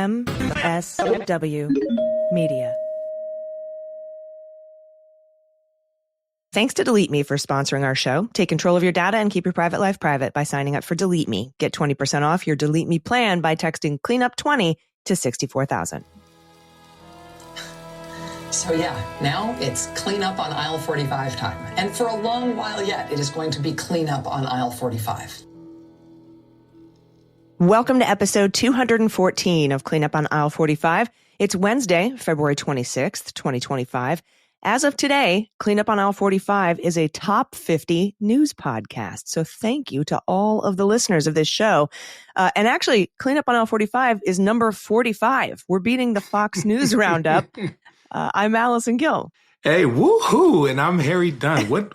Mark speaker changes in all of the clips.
Speaker 1: MSW Media. Thanks to Delete Me for sponsoring our show. Take control of your data and keep your private life private by signing up for Delete Me. Get 20% off your Delete Me plan by texting cleanup20 to 64,000.
Speaker 2: So yeah, now it's cleanup on aisle 45 time. And for a long while yet, it is going to be cleanup on aisle 45.
Speaker 1: Welcome to episode 214 of Cleanup on Aisle 45. It's Wednesday, February 26th, 2025. As of today, Cleanup on Aisle 45 is a top 50 news podcast. So thank you to all of the listeners of this show. And actually, Cleanup on Aisle 45 is number 45. We're beating the Fox News Roundup. I'm Allison Gill.
Speaker 3: Hey, woohoo! And I'm Harry Dunn.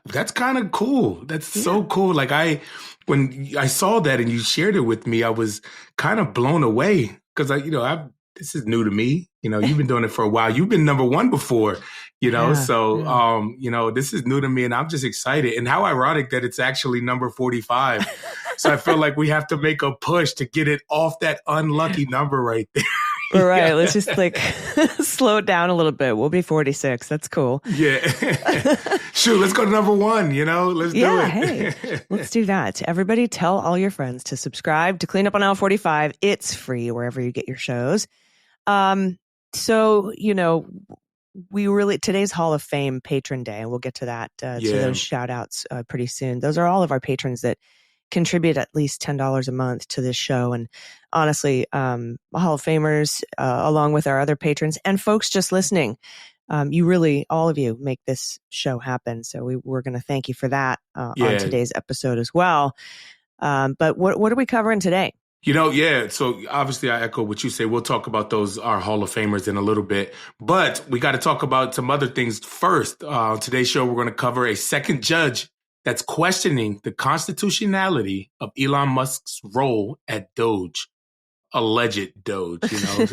Speaker 3: That's kind of cool. That's so cool. Like when I saw that and you shared it with me, I was kind of blown away because this is new to me. You've been doing it for a while. You've been number one before, so this is new to me and I'm just excited. And how ironic that it's actually number 45. So I feel like we have to make a push to get it off that unlucky number right there.
Speaker 1: All right, let's just slow it down a little bit. We'll be 46. That's cool.
Speaker 3: Yeah. Shoot, let's go to number one, Let's do it.
Speaker 1: Hey, let's do that. Everybody tell all your friends to subscribe to Clean Up on Aisle 45. It's free wherever you get your shows. So, today's Hall of Fame Patron Day, and we'll get to that, to those shout outs pretty soon. Those are all of our patrons that contribute at least $10 a month to this show. And honestly, Hall of Famers, along with our other patrons and folks just listening, you really, all of you make this show happen. So we're going to thank you for that on today's episode as well. But what are we covering today?
Speaker 3: So obviously I echo what you say. We'll talk about our Hall of Famers in a little bit, but we got to talk about some other things first. Today's show, we're going to cover a second judge that's questioning the constitutionality of Elon Musk's role at DOGE, alleged DOGE,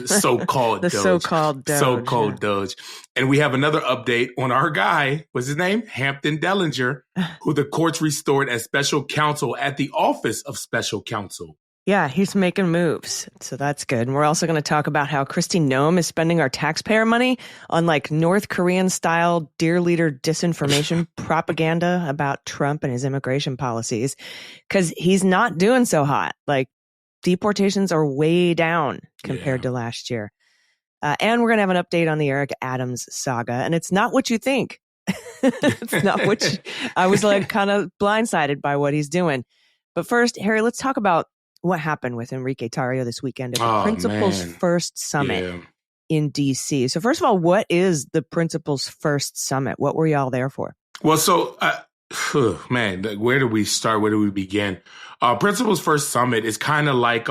Speaker 3: so-called
Speaker 1: the
Speaker 3: DOGE.
Speaker 1: So-called
Speaker 3: DOGE. And we have another update on our guy, what's his name? Hampton Dellinger, who the courts restored as special counsel at the Office of Special Counsel.
Speaker 1: Yeah, he's making moves. So that's good. And we're also going to talk about how Kristi Noem is spending our taxpayer money on North Korean style dear leader disinformation propaganda about Trump and his immigration policies, because he's not doing so hot. Deportations are way down compared to last year. And we're going to have an update on the Eric Adams saga. And it's not what you think. It's not I was kind of blindsided by what he's doing. But first, Harry, let's talk about what happened with Enrique Tarrio this weekend at the Principles First Summit in D.C. So first of all, what is the Principles First Summit? What were y'all there for?
Speaker 3: Well, so, where do we start? Where do we begin? Principles First Summit is kind of like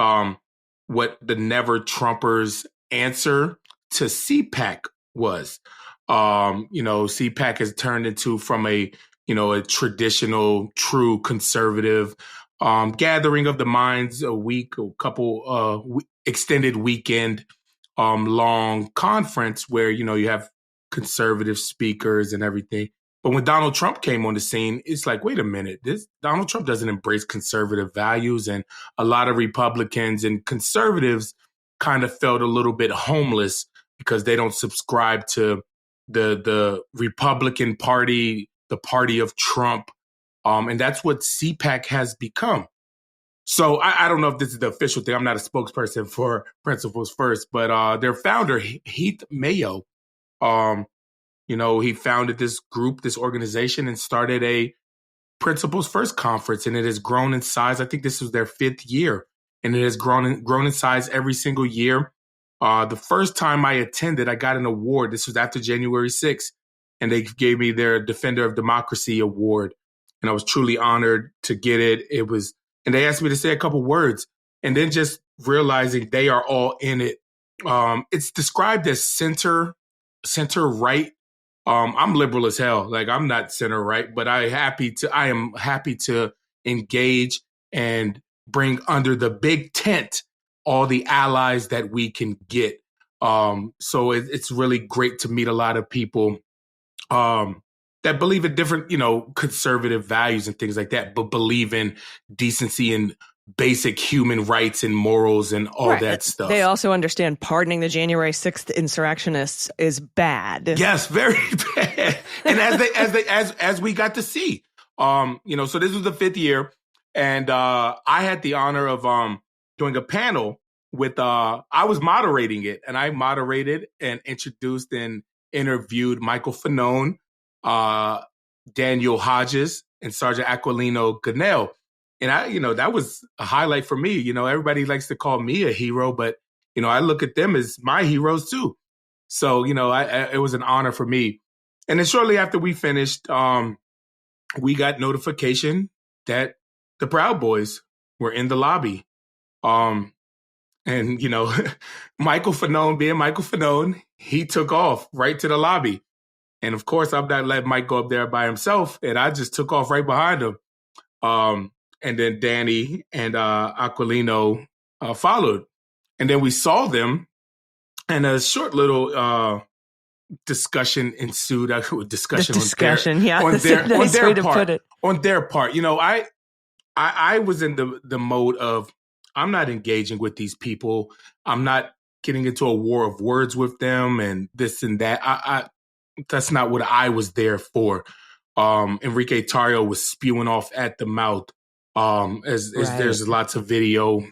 Speaker 3: what the Never Trumpers answer to CPAC was. CPAC has turned into from a traditional, true conservative gathering of the minds, extended weekend long conference where, you have conservative speakers and everything. But when Donald Trump came on the scene, it's like, wait a minute, Donald Trump doesn't embrace conservative values. And a lot of Republicans and conservatives kind of felt a little bit homeless because they don't subscribe to the Republican Party, the party of Trump. And that's what CPAC has become. So I don't know if this is the official thing. I'm not a spokesperson for Principles First, but their founder, Heath Mayo, he founded this group, this organization, and started a Principles First conference, and it has grown in size. I think this was their 5th year, and it has grown in size every single year. The first time I attended, I got an award. This was after January 6th, and they gave me their Defender of Democracy award. And I was truly honored to get it. And they asked me to say a couple words, and then just realizing they are all in it. It's described as center right. I'm liberal as hell. I'm not center right, but I am happy to engage and bring under the big tent all the allies that we can get. So it's really great to meet a lot of people that believe in different, conservative values and things like that, but believe in decency and basic human rights and morals and all that stuff.
Speaker 1: They also understand pardoning the January 6th insurrectionists is bad.
Speaker 3: Yes, very bad. And as we got to see, so this was the 5th year, and I had the honor of doing a panel with I was moderating it, and I moderated and introduced and interviewed Michael Fanone, Daniel Hodges, and Sergeant Aquilino Ganell. And that was a highlight for me. Everybody likes to call me a hero, but, I look at them as my heroes too. So, it was an honor for me. And then shortly after we finished, we got notification that the Proud Boys were in the lobby. Michael Fanone, being Michael Fanone, he took off right to the lobby. And of course, I'm not letting Mike go up there by himself. And I just took off right behind him. And then Danny and Aquilino followed. And then we saw them, and a short little discussion ensued.
Speaker 1: Discussion, yeah.
Speaker 3: On their
Speaker 1: way to
Speaker 3: part.
Speaker 1: Put it.
Speaker 3: On their part. I was in the mode of, I'm not engaging with these people. I'm not getting into a war of words with them and this and that. That's not what I was there for. Enrique Tarrio was spewing off at the mouth. As there's lots of video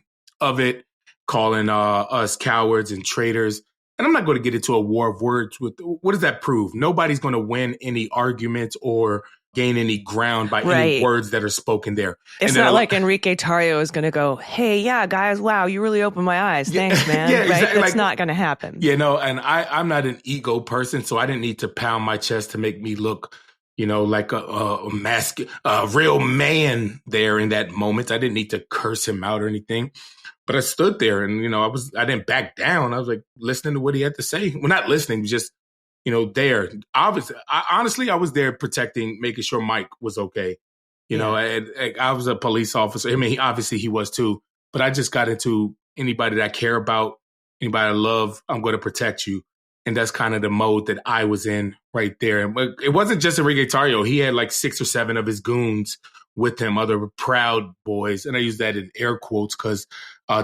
Speaker 3: of it, calling us cowards and traitors. And I'm not going to get into a war of words with, what does that prove? Nobody's going to win any argument or gain any ground by any words that are spoken there.
Speaker 1: It's not like Enrique Tarrio is going to go, hey, yeah, guys, wow, you really opened my eyes. Thanks, man.
Speaker 3: Yeah, exactly.
Speaker 1: That's not going to happen.
Speaker 3: And I'm not an ego person, so I didn't need to pound my chest to make me look like a real man there in that moment. I didn't need to curse him out or anything, but I stood there and, I didn't back down. I was like listening to what he had to say. Well, not listening, just, there. Obviously, I was there protecting, making sure Mike was okay. I was a police officer. I mean, obviously he was too, but I just got into anybody that I care about, anybody I love, I'm going to protect you. And that's kind of the mode that I was in right there. And it wasn't just Enrique Tarrio. He had like 6 or 7 of his goons with him, other Proud Boys. And I use that in air quotes because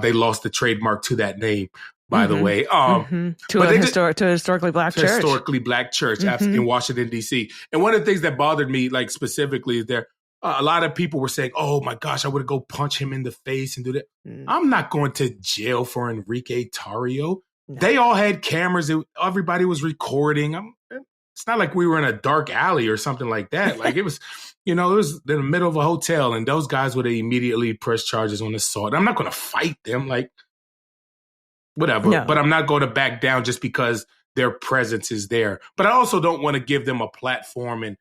Speaker 3: they lost the trademark to that name, by the way.
Speaker 1: To a historically black church.
Speaker 3: Historically black church in Washington, D.C. And one of the things that bothered me, like specifically, is there a lot of people were saying, oh my gosh, I would go punch him in the face and do that. I'm not going to jail for Enrique Tarrio. No. They all had cameras. Everybody was recording. It's not like we were in a dark alley or something like that. Like it was, it was in the middle of a hotel, and those guys would immediately press charges on assault. I'm not going to fight them, like whatever. No. But I'm not going to back down just because their presence is there. But I also don't want to give them a platform and,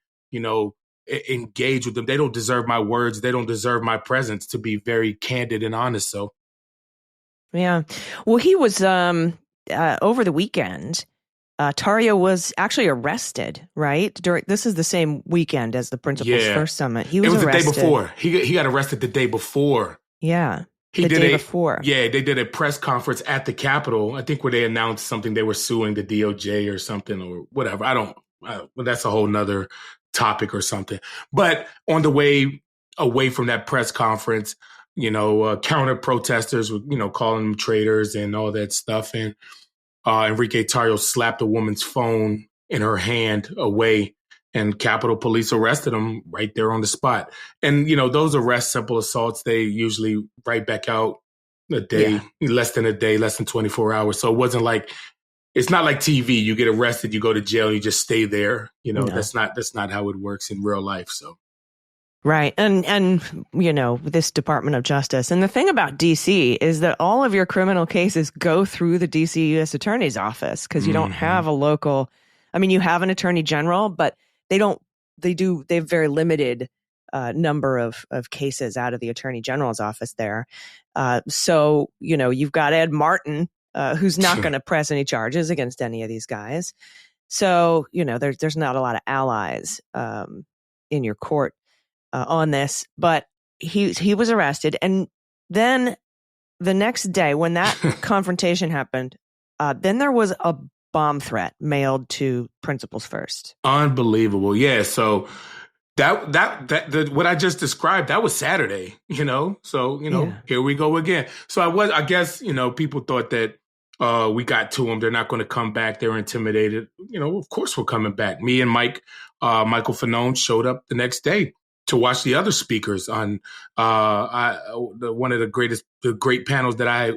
Speaker 3: engage with them. They don't deserve my words. They don't deserve my presence, to be very candid and honest. So,
Speaker 1: yeah. Well, he was over the weekend. Tarrio was actually arrested, right? This is the same weekend as the Principles First Summit. He was arrested.
Speaker 3: The day before. He got arrested the day before.
Speaker 1: Yeah. The day before.
Speaker 3: Yeah, they did a press conference at the Capitol, I think, where they announced something. They were suing the DOJ or something or whatever. That's a whole nother topic or something. But on the way away from that press conference, counter protesters were, calling them traitors and all that stuff. And Enrique Tarrio slapped a woman's phone in her hand away, and Capitol Police arrested him right there on the spot. And, those arrests, simple assaults, they usually right back out a day, less than 24 hours. So it wasn't like, it's not like TV. You get arrested, you go to jail, you just stay there. No. That's not how it works in real life. So.
Speaker 1: Right. And this Department of Justice. And the thing about D.C. is that all of your criminal cases go through the D.C. U.S. Attorney's Office because you don't have a local. I mean, you have an attorney general, but they have very limited number of cases out of the Attorney General's office there. So, you've got Ed Martin, who's not going to press any charges against any of these guys. So, there's not a lot of allies in your court on this, but he was arrested. And then the next day when that confrontation happened, then there was a bomb threat mailed to Principles First.
Speaker 3: Unbelievable. Yeah. So What I just described, that was Saturday, So, Here we go again. So I guess, people thought that we got to them. They're not going to come back. They're intimidated. Of course we're coming back. Me and Michael Fanone showed up the next day to watch the other speakers on one of the great panels that I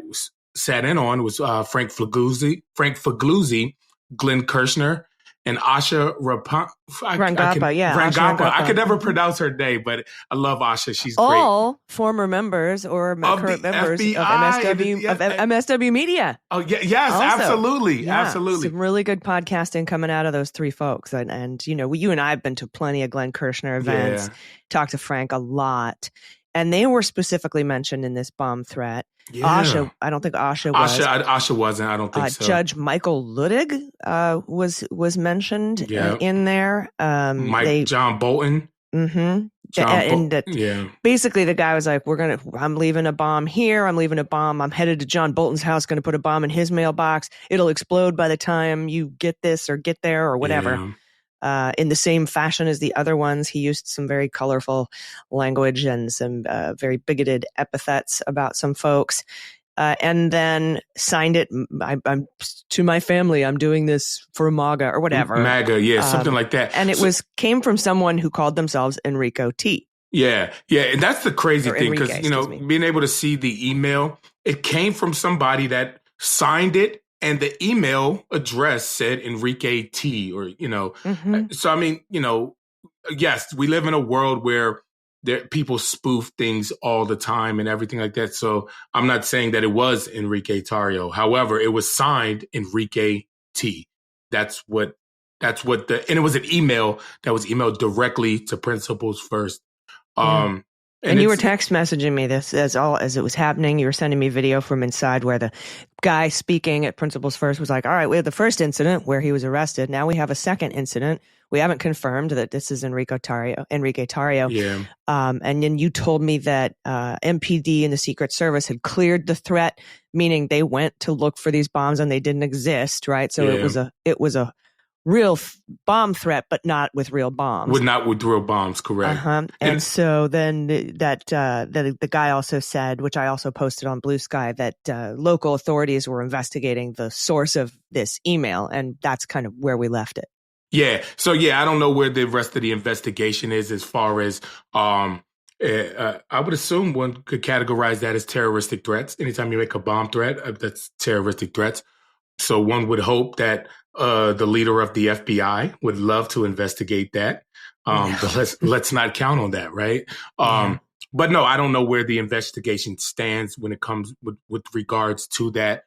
Speaker 3: sat in on was Frank Fagluzzi, Glenn Kirshner, and Asha
Speaker 1: Rangappa.
Speaker 3: I could never pronounce her name, but I love Asha. She's
Speaker 1: all former members or current members
Speaker 3: FBI,
Speaker 1: of MSW Media.
Speaker 3: Oh, yeah, yes, also, absolutely.
Speaker 1: Yeah,
Speaker 3: absolutely.
Speaker 1: Some really good podcasting coming out of those three folks. And you and I have been to plenty of Glenn Kirshner events, talked to Frank a lot. And they were specifically mentioned in this bomb threat. Yeah. Asha, I don't think Asha was.
Speaker 3: Asha wasn't. I don't think so.
Speaker 1: Judge Michael Luttig was mentioned in there.
Speaker 3: John Bolton.
Speaker 1: Mm-hmm. Basically, the guy was like, I'm leaving a bomb here. I'm leaving a bomb. I'm headed to John Bolton's house, going to put a bomb in his mailbox. It'll explode by the time you get this or get there or whatever. Yeah. In the same fashion as the other ones, he used some very colorful language and some very bigoted epithets about some folks, and then signed it. I'm to my family. I'm doing this for MAGA or whatever.
Speaker 3: MAGA, something like that.
Speaker 1: And it came from someone who called themselves Enrico T.
Speaker 3: Yeah, and that's the crazy thing because being able to see the email, it came from somebody that signed it. And the email address said Enrique T. or, So, I mean, yes, we live in a world where people spoof things all the time and everything like that. So I'm not saying that it was Enrique Tarrio. However, it was signed Enrique T. And it was an email that was emailed directly to Principals First.
Speaker 1: And you were text messaging me this as it was happening. You were sending me video from inside where the guy speaking at Principals First was like, all right, we had the first incident where he was arrested. Now we have a second incident. We haven't confirmed that this is Enrique Tarrio.
Speaker 3: Yeah.
Speaker 1: And then you told me that MPD and the Secret Service had cleared the threat, meaning they went to look for these bombs and they didn't exist, right? So it was a real bomb threat, but not with real bombs.
Speaker 3: Not with real bombs, correct.
Speaker 1: Uh-huh. And so then that the guy also said, which I also posted on Blue Sky, that local authorities were investigating the source of this email, and that's kind of where we left it.
Speaker 3: Yeah. So I don't know where the rest of the investigation is as far as I would assume one could categorize that as terroristic threats. Anytime you make a bomb threat, that's terroristic threats. So one would hope that the leader of the FBI would love to investigate that. But let's not count on that, right? But no, I don't know where the investigation stands when it comes with regards to that.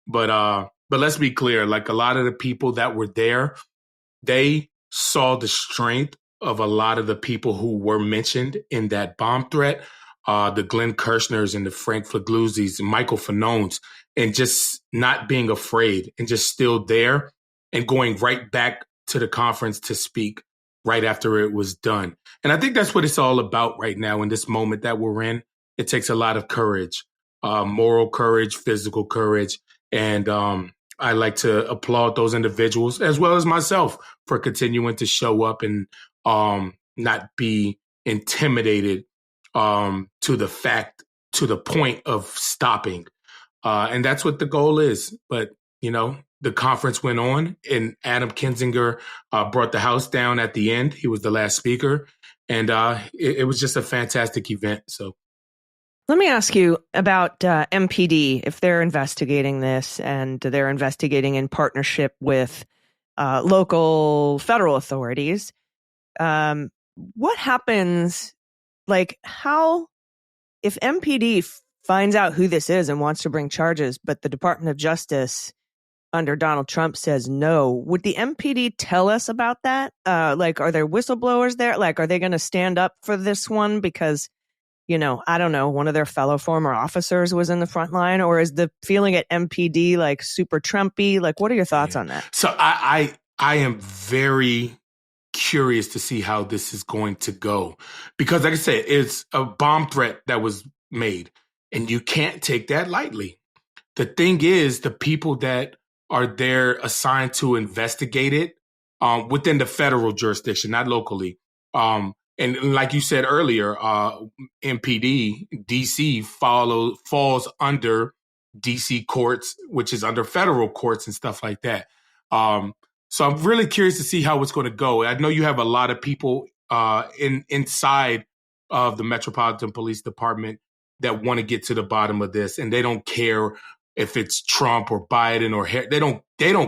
Speaker 3: But let's be clear, like a lot of the people that were there, they saw the strength of a lot of the people who were mentioned in that bomb threat, the Glenn Kirshners and the Frank Fagluzzis and Michael Fanones, and just not being afraid and just still there and going right back to the conference to speak right after it was done. And I think that's what it's all about right now in this moment that we're in. It takes a lot of courage, moral courage, physical courage. And I like to applaud those individuals as well as myself for continuing to show up and not be intimidated to the point of stopping. And that's what the goal is. But, the conference went on and Adam Kinzinger brought the house down at the end. He was the last speaker. And it was just a fantastic event. So
Speaker 1: let me ask you about MPD, if they're investigating this and they're investigating in partnership with local federal authorities. What happens, if MPD finds out who this is and wants to bring charges, but the Department of Justice under Donald Trump says no, would the MPD tell us about that? Are there whistleblowers there? Are they going to stand up for this one because, I don't know, one of their fellow former officers was in the front line? Or is the feeling at MPD super Trumpy? What are your thoughts on that?
Speaker 3: So I am very curious to see how this is going to go. Because like I said, it's a bomb threat that was made. And you can't take that lightly. The thing is, the people that are there assigned to investigate it within the federal jurisdiction, not locally, and And like you said earlier, MPD, DC falls under DC courts, which is under federal courts and stuff like that. So I'm really curious to see how it's going to go. I know you have a lot of people inside of the Metropolitan Police Department that want to get to the bottom of this, and they don't care if it's Trump or Biden or Harry. They don't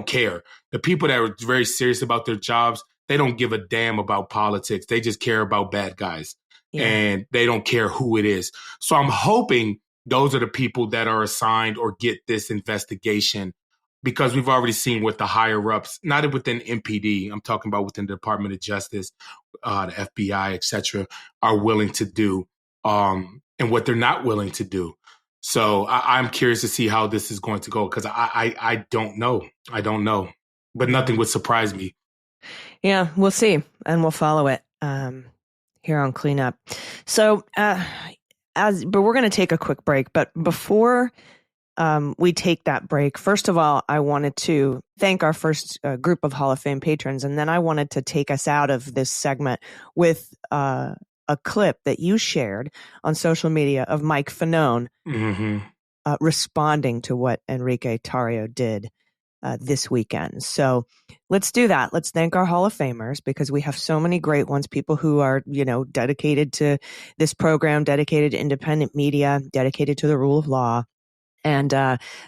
Speaker 3: care. The people that are very serious about their jobs, they don't give a damn about politics. They just care about bad guys, and they don't care who it is. So I'm hoping those are the people that are assigned or get this investigation, because we've already seen what the higher ups, not within MPD, I'm talking about within the Department of Justice, the FBI, et cetera, are willing to do, and what they're not willing to do. So I'm curious to see how this is going to go, because I don't know. I don't know. But nothing would surprise me.
Speaker 1: Yeah, we'll see. And we'll follow it here on Cleanup. So, but we're going to take a quick break. But before we take that break, first of all, I wanted to thank our first group of Hall of Fame patrons. And then I wanted to take us out of this segment with a clip that you shared on social media of Mike Fanone responding to what Enrique Tarrio did this weekend. So let's do that. Let's thank our Hall of Famers, because we have so many great ones, people who are, dedicated to this program, dedicated to independent media, dedicated to the rule of law. And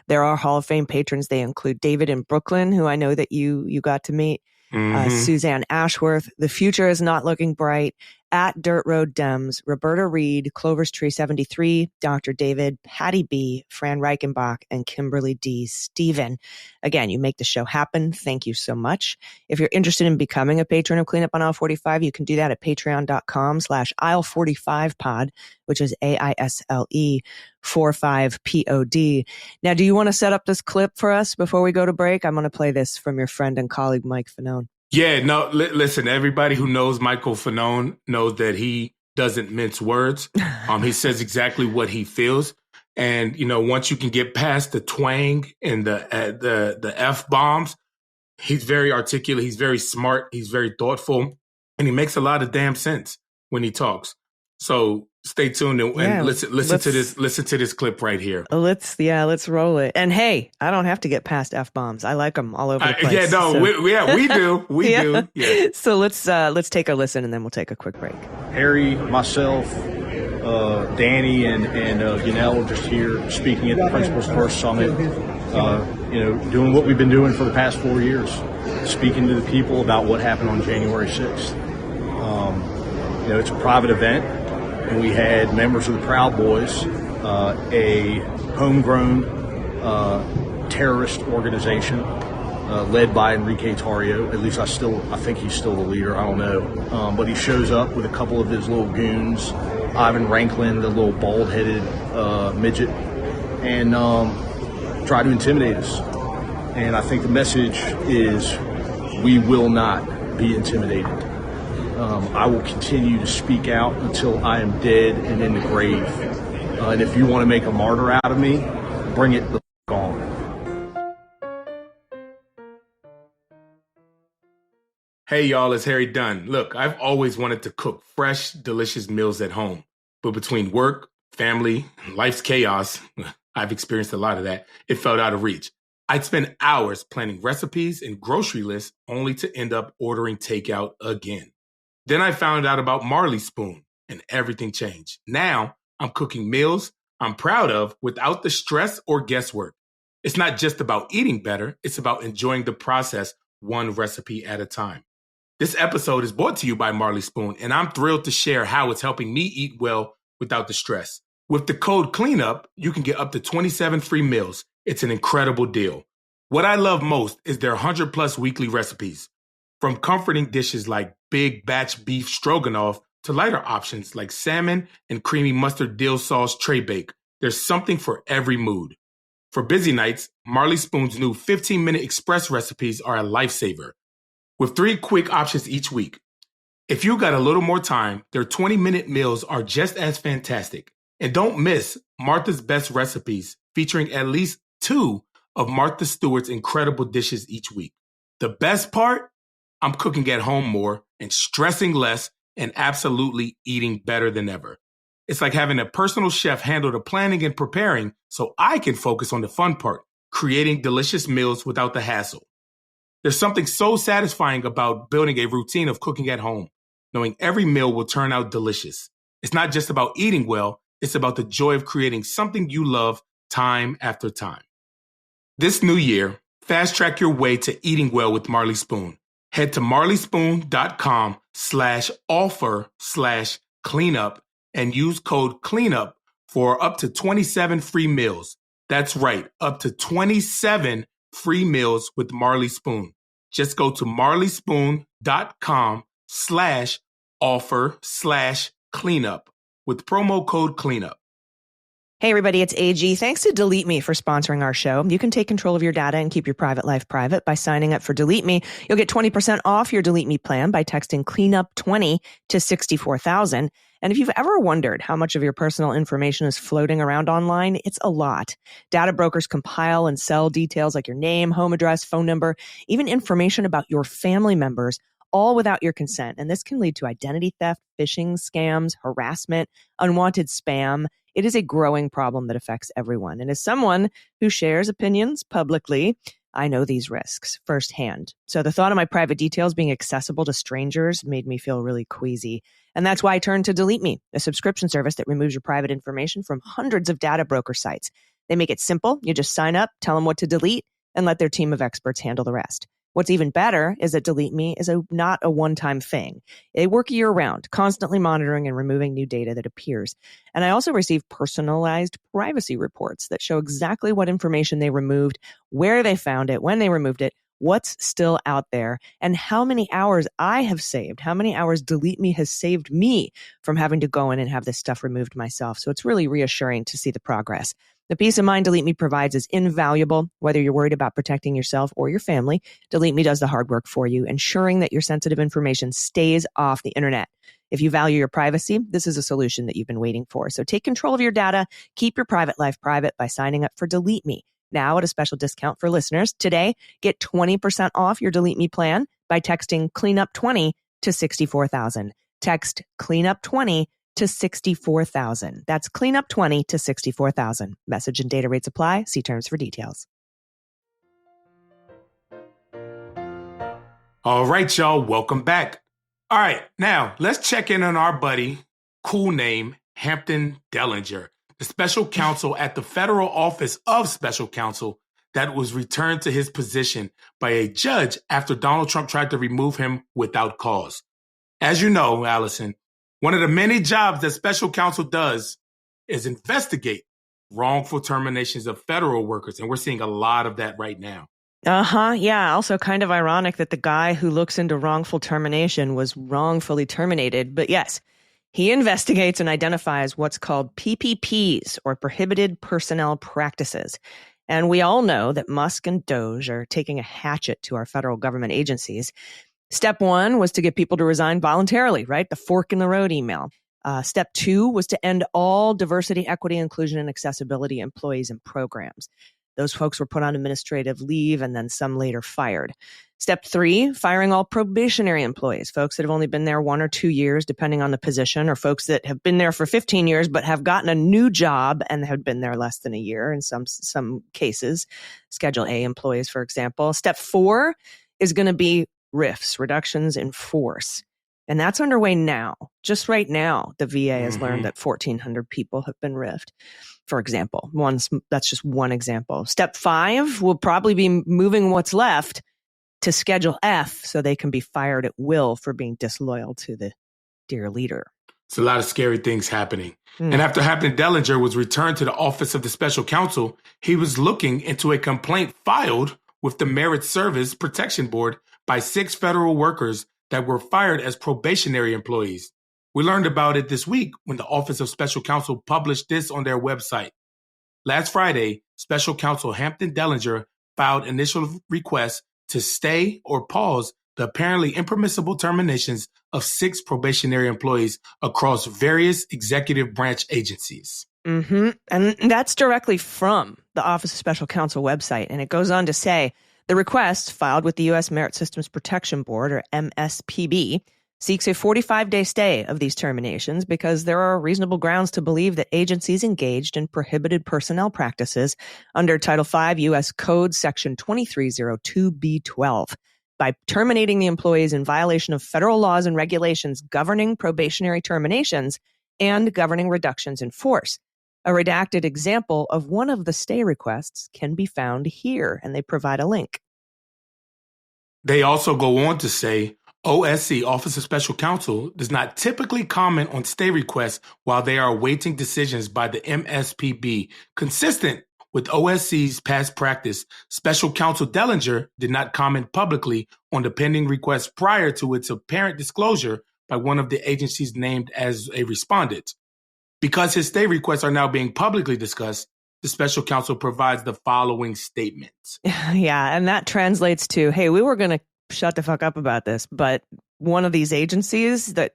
Speaker 1: there are Hall of Fame patrons. They include David in Brooklyn, who I know that you got to meet, Suzanne Ashworth, The Future is Not Looking Bright, at Dirt Road Dems, Roberta Reed, Clover's Tree 73, Dr. David, Patty B, Fran Reichenbach, and Kimberly D. Steven. Again, you make the show happen. Thank you so much. If you're interested in becoming a patron of Cleanup on Aisle 45, you can do that at patreon.com/aisle45pod, which is AISLE 45POD. Now, do you want to set up this clip for us before we go to break? I'm going to play this from your friend and colleague, Mike Fanone.
Speaker 3: Yeah, no, listen, everybody who knows Michael Fanone knows that he doesn't mince words. He says exactly what he feels. And, once you can get past the twang and the F-bombs, he's very articulate. He's very smart. He's very thoughtful. And he makes a lot of damn sense when he talks. So stay tuned and listen to this clip right here.
Speaker 1: Let's roll it. And hey, I don't have to get past F-bombs. I like them all over the place.
Speaker 3: We do. We do. Yeah.
Speaker 1: So let's take a listen, and then we'll take a quick break.
Speaker 4: Harry, myself, Danny, and Yanel are just here speaking at the Principals First Summit. Doing what we've been doing for the past 4 years, speaking to the people about what happened on January 6th. It's a private event, and we had members of the Proud Boys, a homegrown terrorist organization led by Enrique Tarrio. At least I think he's still the leader. I don't know. But he shows up with a couple of his little goons, Ivan Ranklin, the little bald-headed midget, and try to intimidate us. And I think the message is we will not be intimidated. I will continue to speak out until I am dead and in the grave. And if you want to make a martyr out of me, bring it the f*** on.
Speaker 3: Hey, y'all, it's Harry Dunn. Look, I've always wanted to cook fresh, delicious meals at home. But between work, family, life's chaos, I've experienced a lot of that, it felt out of reach. I'd spend hours planning recipes and grocery lists only to end up ordering takeout again. Then I found out about Marley Spoon, and everything changed. Now I'm cooking meals I'm proud of without the stress or guesswork. It's not just about eating better, it's about enjoying the process one recipe at a time. This episode is brought to you by Marley Spoon, and I'm thrilled to share how it's helping me eat well without the stress. With the code CLEANUP, you can get up to 27 free meals. It's an incredible deal. What I love most is their 100+ weekly recipes. From comforting dishes like big batch beef stroganoff to lighter options like salmon and creamy mustard dill sauce tray bake, there's something for every mood. For busy nights, Marley Spoon's new 15-minute express recipes are a lifesaver, with 3 quick options each week. If you got a little more time, their 20-minute meals are just as fantastic. And don't miss Martha's Best Recipes, featuring at least 2 of Martha Stewart's incredible dishes each week. The best part? I'm cooking at home more and stressing less and absolutely eating better than ever. It's like having a personal chef handle the planning and preparing so I can focus on the fun part, creating delicious meals without the hassle. There's something so satisfying about building a routine of cooking at home, knowing every meal will turn out delicious. It's not just about eating well, it's about the joy of creating something you love time after time. This new year, fast track your way to eating well with Marley Spoon. Head to marleyspoon.com/offer/cleanup and use code cleanup for up to 27 free meals. That's right, up to 27 free meals with Marley Spoon. Just go to marleyspoon.com/offer/cleanup with promo code cleanup.
Speaker 1: Hey everybody, it's AG. Thanks to Delete Me for sponsoring our show. You can take control of your data and keep your private life private by signing up for Delete Me. You'll get 20% off your Delete Me plan by texting cleanup20 to 64,000. And if you've ever wondered how much of your personal information is floating around online, it's a lot. Data brokers compile and sell details like your name, home address, phone number, even information about your family members, all without your consent. And this can lead to identity theft, phishing, scams, harassment, unwanted spam. It is a growing problem that affects everyone. And as someone who shares opinions publicly, I know these risks firsthand. So the thought of my private details being accessible to strangers made me feel really queasy. And that's why I turned to Delete Me, a subscription service that removes your private information from hundreds of data broker sites. They make it simple. You just sign up, tell them what to delete, and let their team of experts handle the rest. What's even better is that Delete Me is not a one-time thing. They work year-round, constantly monitoring and removing new data that appears. And I also receive personalized privacy reports that show exactly what information they removed, where they found it, when they removed it, what's still out there, and how many hours I have saved, how many hours Delete Me has saved me from having to go in and have this stuff removed myself. So it's really reassuring to see the progress. The peace of mind Delete Me provides is invaluable, whether you're worried about protecting yourself or your family. Delete Me does the hard work for you, ensuring that your sensitive information stays off the internet. If you value your privacy, this is a solution that you've been waiting for. So take control of your data, keep your private life private by signing up for Delete Me. Now at a special discount for listeners. Today, get 20% off your Delete Me plan by texting cleanup20 to 64,000. Text cleanup20 to 64,000. That's cleanup20 to 64,000. Message and data rates apply. See terms for details.
Speaker 3: All right, y'all, welcome back. All right, now let's check in on our buddy, cool name, Hampton Dellinger, the special counsel at the Federal Office of Special Counsel that was returned to his position by a judge after Donald Trump tried to remove him without cause. As you know, Allison, one of the many jobs that special counsel does is investigate wrongful terminations of federal workers, and we're seeing a lot of that right now.
Speaker 1: Yeah. Also kind of ironic that the guy who looks into wrongful termination was wrongfully terminated. But yes, he investigates and identifies what's called PPPs, or prohibited personnel practices. And we all know that Musk and DOGE are taking a hatchet to our federal government agencies. Step one was to get people to resign voluntarily, right? The fork in the road email. Step two was to end all diversity, equity, inclusion, and accessibility employees and programs. Those folks were put on administrative leave and then some later fired. Step three, firing all probationary employees, folks that have only been there 1 or 2 years, depending on the position, or folks that have been there for 15 years but have gotten a new job and have been there less than a year in some cases. Schedule A employees, for example. Step four is going to be RIFs, reductions in force. And that's underway now. Just right now, the VA has learned that 1,400 people have been riffed, for example. That's just one example. Step five will probably be moving what's left to Schedule F so they can be fired at will for being disloyal to the dear leader.
Speaker 3: It's a lot of scary things happening. And after Hampton Dellinger was returned to the Office of the Special Counsel, he was looking into a complaint filed with the Merit Service Protection Board by 6 federal workers that were fired as probationary employees. We learned about it this week when the Office of Special Counsel published this on their website. Last Friday, Special Counsel Hampton Dellinger filed initial requests to stay or pause the apparently impermissible terminations of 6 probationary employees across various executive branch agencies.
Speaker 1: And that's directly from the Office of Special Counsel website. And it goes on to say, the request, filed with the U.S. Merit Systems Protection Board, or MSPB, seeks a 45-day stay of these terminations because there are reasonable grounds to believe that agencies engaged in prohibited personnel practices under Title V U.S. Code Section 2302B12 by terminating the employees in violation of federal laws and regulations governing probationary terminations and governing reductions in force. A redacted example of one of the stay requests can be found here, and they provide a link.
Speaker 3: They also go on to say, OSC, Office of Special Counsel, does not typically comment on stay requests while they are awaiting decisions by the MSPB. Consistent with OSC's past practice, Special Counsel Dellinger did not comment publicly on the pending request prior to its apparent disclosure by one of the agencies named as a respondent. Because his stay requests are now being publicly discussed, the special counsel provides the following statement.
Speaker 1: Yeah, and that translates to, hey, we were going to shut the fuck up about this, but one of these agencies that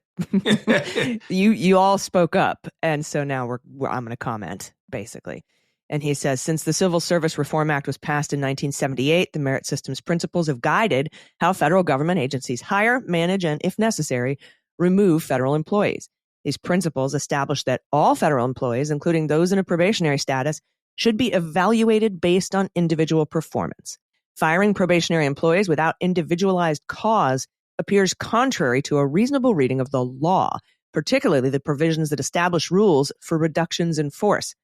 Speaker 1: you all spoke up, and so now I'm going to comment, basically. And he says, since the Civil Service Reform Act was passed in 1978, the merit system's principles have guided how federal government agencies hire, manage, and, if necessary, remove federal employees. These principles establish that all federal employees, including those in a probationary status, should be evaluated based on individual performance. Firing probationary employees without individualized cause appears contrary to a reasonable reading of the law, particularly the provisions that establish rules for reductions in force.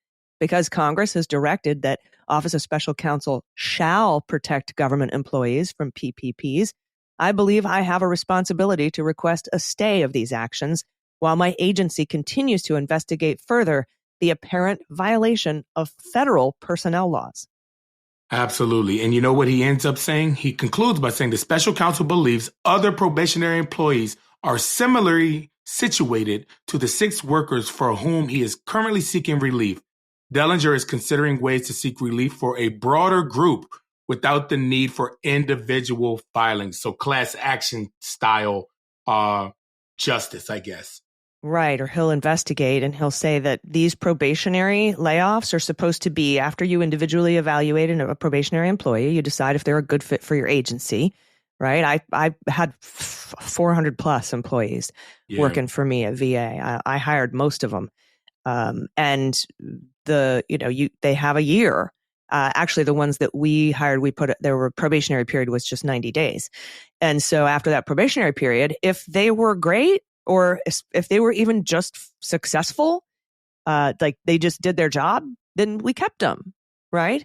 Speaker 1: Because Congress has directed that Office of Special Counsel shall protect government employees from PPPs, I believe I have a responsibility to request a stay of these actions while my agency continues to investigate further the apparent violation of federal personnel laws.
Speaker 3: Absolutely. And you know what he ends up saying? He concludes by saying the special counsel believes other probationary employees are similarly situated to the 6 workers for whom he is currently seeking relief. Dellinger is considering ways to seek relief for a broader group without the need for individual filings. So class action style justice, I guess.
Speaker 1: Right, or he'll investigate and he'll say that these probationary layoffs are supposed to be after you individually evaluate a probationary employee, you decide if they're a good fit for your agency, right? I had 400 plus employees working for me at VA. I hired most of them. And they have a year. Actually, the ones that we hired, their probationary period was just 90 days. And so after that probationary period, if they were great, or if they were even just successful, like they just did their job, then we kept them, right?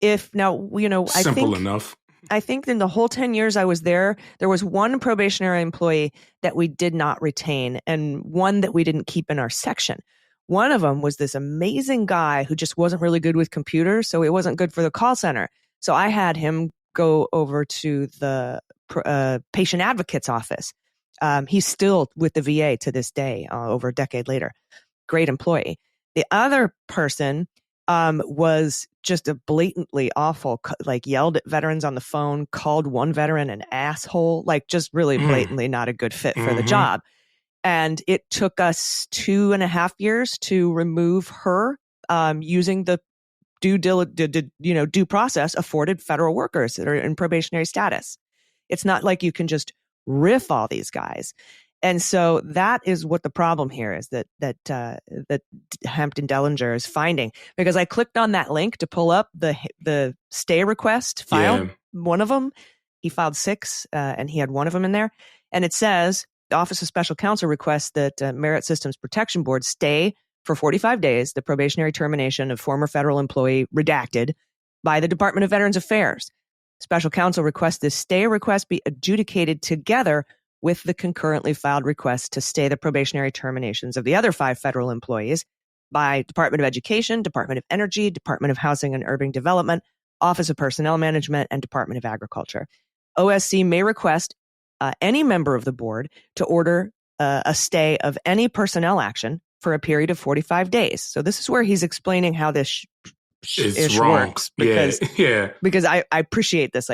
Speaker 3: Simple enough.
Speaker 1: I think in the whole 10 years I was there was one probationary employee that we did not retain and one that we didn't keep in our section. One of them was this amazing guy who just wasn't really good with computers, so it wasn't good for the call center. So I had him go over to the patient advocate's office. He's still with the VA to this day, over a decade later. Great employee. The other person was just a blatantly awful, yelled at veterans on the phone, called one veteran an asshole, just really blatantly not a good fit for the job. And it took us 2.5 years to remove her using the due process afforded federal workers that are in probationary status. It's not like you can just riff all these guys. And so that is what the problem here is that Hampton Dellinger is finding, because I clicked on that link to pull up the stay request file. Yeah. One of them, he filed 6 and he had one of them in there. And it says the Office of Special Counsel requests that Merit Systems Protection Board stay for 45 days the probationary termination of former federal employee redacted by the Department of Veterans Affairs. Special counsel requests this stay request be adjudicated together with the concurrently filed request to stay the probationary terminations of the other 5 federal employees by Department of Education, Department of Energy, Department of Housing and Urban Development, Office of Personnel Management, and Department of Agriculture. OSC may request any member of the board to order a stay of any personnel action for a period of 45 days. So this is where he's explaining how this works. Because I appreciate this.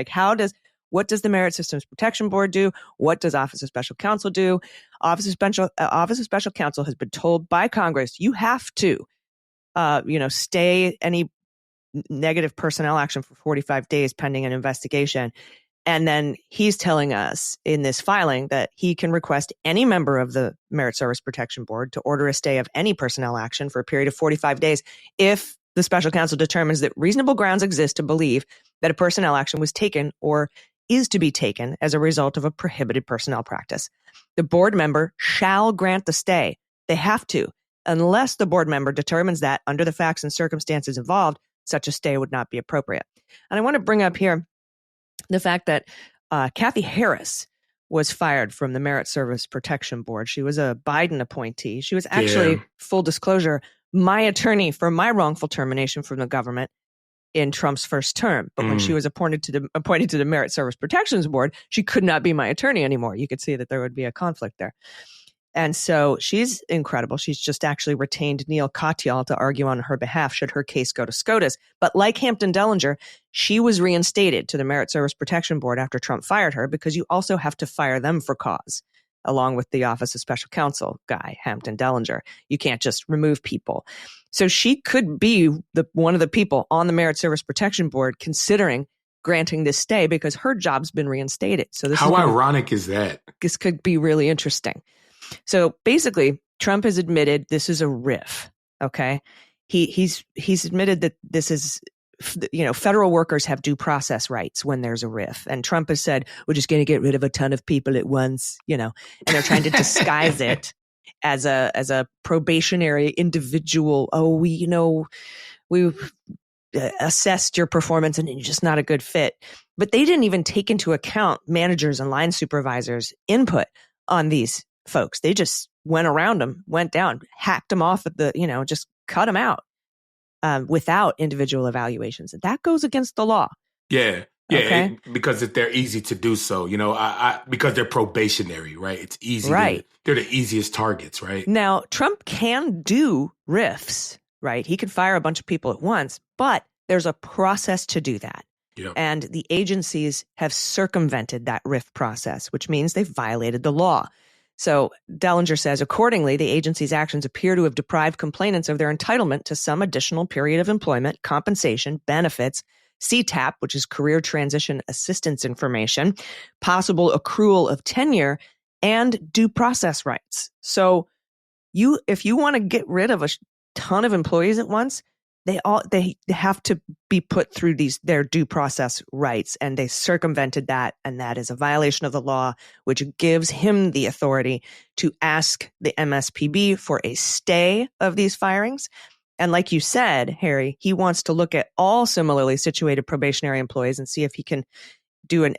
Speaker 1: What does the Merit Systems Protection Board do? What does Office of Special Counsel do? Office of Special Counsel has been told by Congress, you have to, stay any negative personnel action for 45 days pending an investigation. And then he's telling us in this filing that he can request any member of the Merit Service Protection Board to order a stay of any personnel action for a period of 45 days if the special counsel determines that reasonable grounds exist to believe that a personnel action was taken or is to be taken as a result of a prohibited personnel practice. The board member shall grant the stay. They have to, unless the board member determines that under the facts and circumstances involved, such a stay would not be appropriate. And I want to bring up here the fact that Kathy Harris was fired from the Merit Service Protection Board. She was a Biden appointee. She was actually, full disclosure, my attorney for my wrongful termination from the government in Trump's first term. But when she was appointed to the Merit Service Protections Board, she could not be my attorney anymore. You could see that there would be a conflict there. And so she's incredible. She's just actually retained Neil Katyal to argue on her behalf should her case go to SCOTUS. But like Hampton Dellinger, she was reinstated to the Merit Service Protection Board after Trump fired her, because you also have to fire them for cause, along with the Office of Special Counsel guy, Hampton Dellinger. You can't just remove people. So she could be one of the people on the Merit Service Protection Board considering granting this stay because her job's been reinstated. So this
Speaker 3: How ironic is that?
Speaker 1: This could be really interesting. So basically, Trump has admitted this is a riff. Okay, he's admitted that this is, federal workers have due process rights when there's a riff, and Trump has said we're just going to get rid of a ton of people at once, and they're trying to disguise it as a probationary individual. Oh, we've assessed your performance and you're just not a good fit. But they didn't even take into account managers and line supervisors' input on these folks. They just went around them, went down, hacked them off at just cut them out without individual evaluations. And that goes against the law.
Speaker 3: Yeah.
Speaker 1: Okay?
Speaker 3: Because they're easy to do so, because they're probationary, right? It's easy.
Speaker 1: Right.
Speaker 3: They're the easiest targets, right?
Speaker 1: Now, Trump can do riffs, right? He could fire a bunch of people at once, but there's a process to do that.
Speaker 3: Yep.
Speaker 1: And the agencies have circumvented that riff process, which means they've violated the law. So Dellinger says, accordingly, the agency's actions appear to have deprived complainants of their entitlement to some additional period of employment, compensation, benefits, CTAP, which is career transition assistance information, possible accrual of tenure, and due process rights. So if you want to get rid of a ton of employees at once, they have to be put through their due process rights, and they circumvented that, and that is a violation of the law, which gives him the authority to ask the MSPB for a stay of these firings. And like you said, Harry, he wants to look at all similarly situated probationary employees and see if he can do an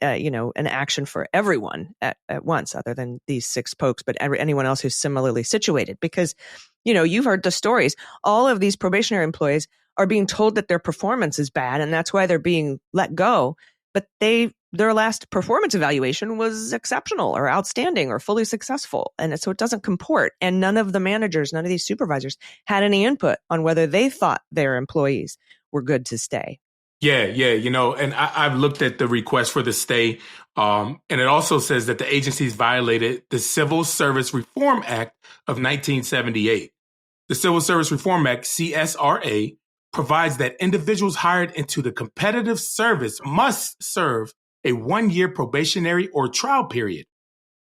Speaker 1: action for everyone at once, other than these 6 folks, but anyone else who's similarly situated. Because, you've heard the stories. All of these probationary employees are being told that their performance is bad, and that's why they're being let go. But their last performance evaluation was exceptional or outstanding or fully successful. And so it doesn't comport. And none of the managers, none of these supervisors had any input on whether they thought their employees were good to stay.
Speaker 3: Yeah. And I've looked at the request for the stay, and it also says that the agencies violated the Civil Service Reform Act of 1978. The Civil Service Reform Act, CSRA, provides that individuals hired into the competitive service must serve a 1-year probationary or trial period,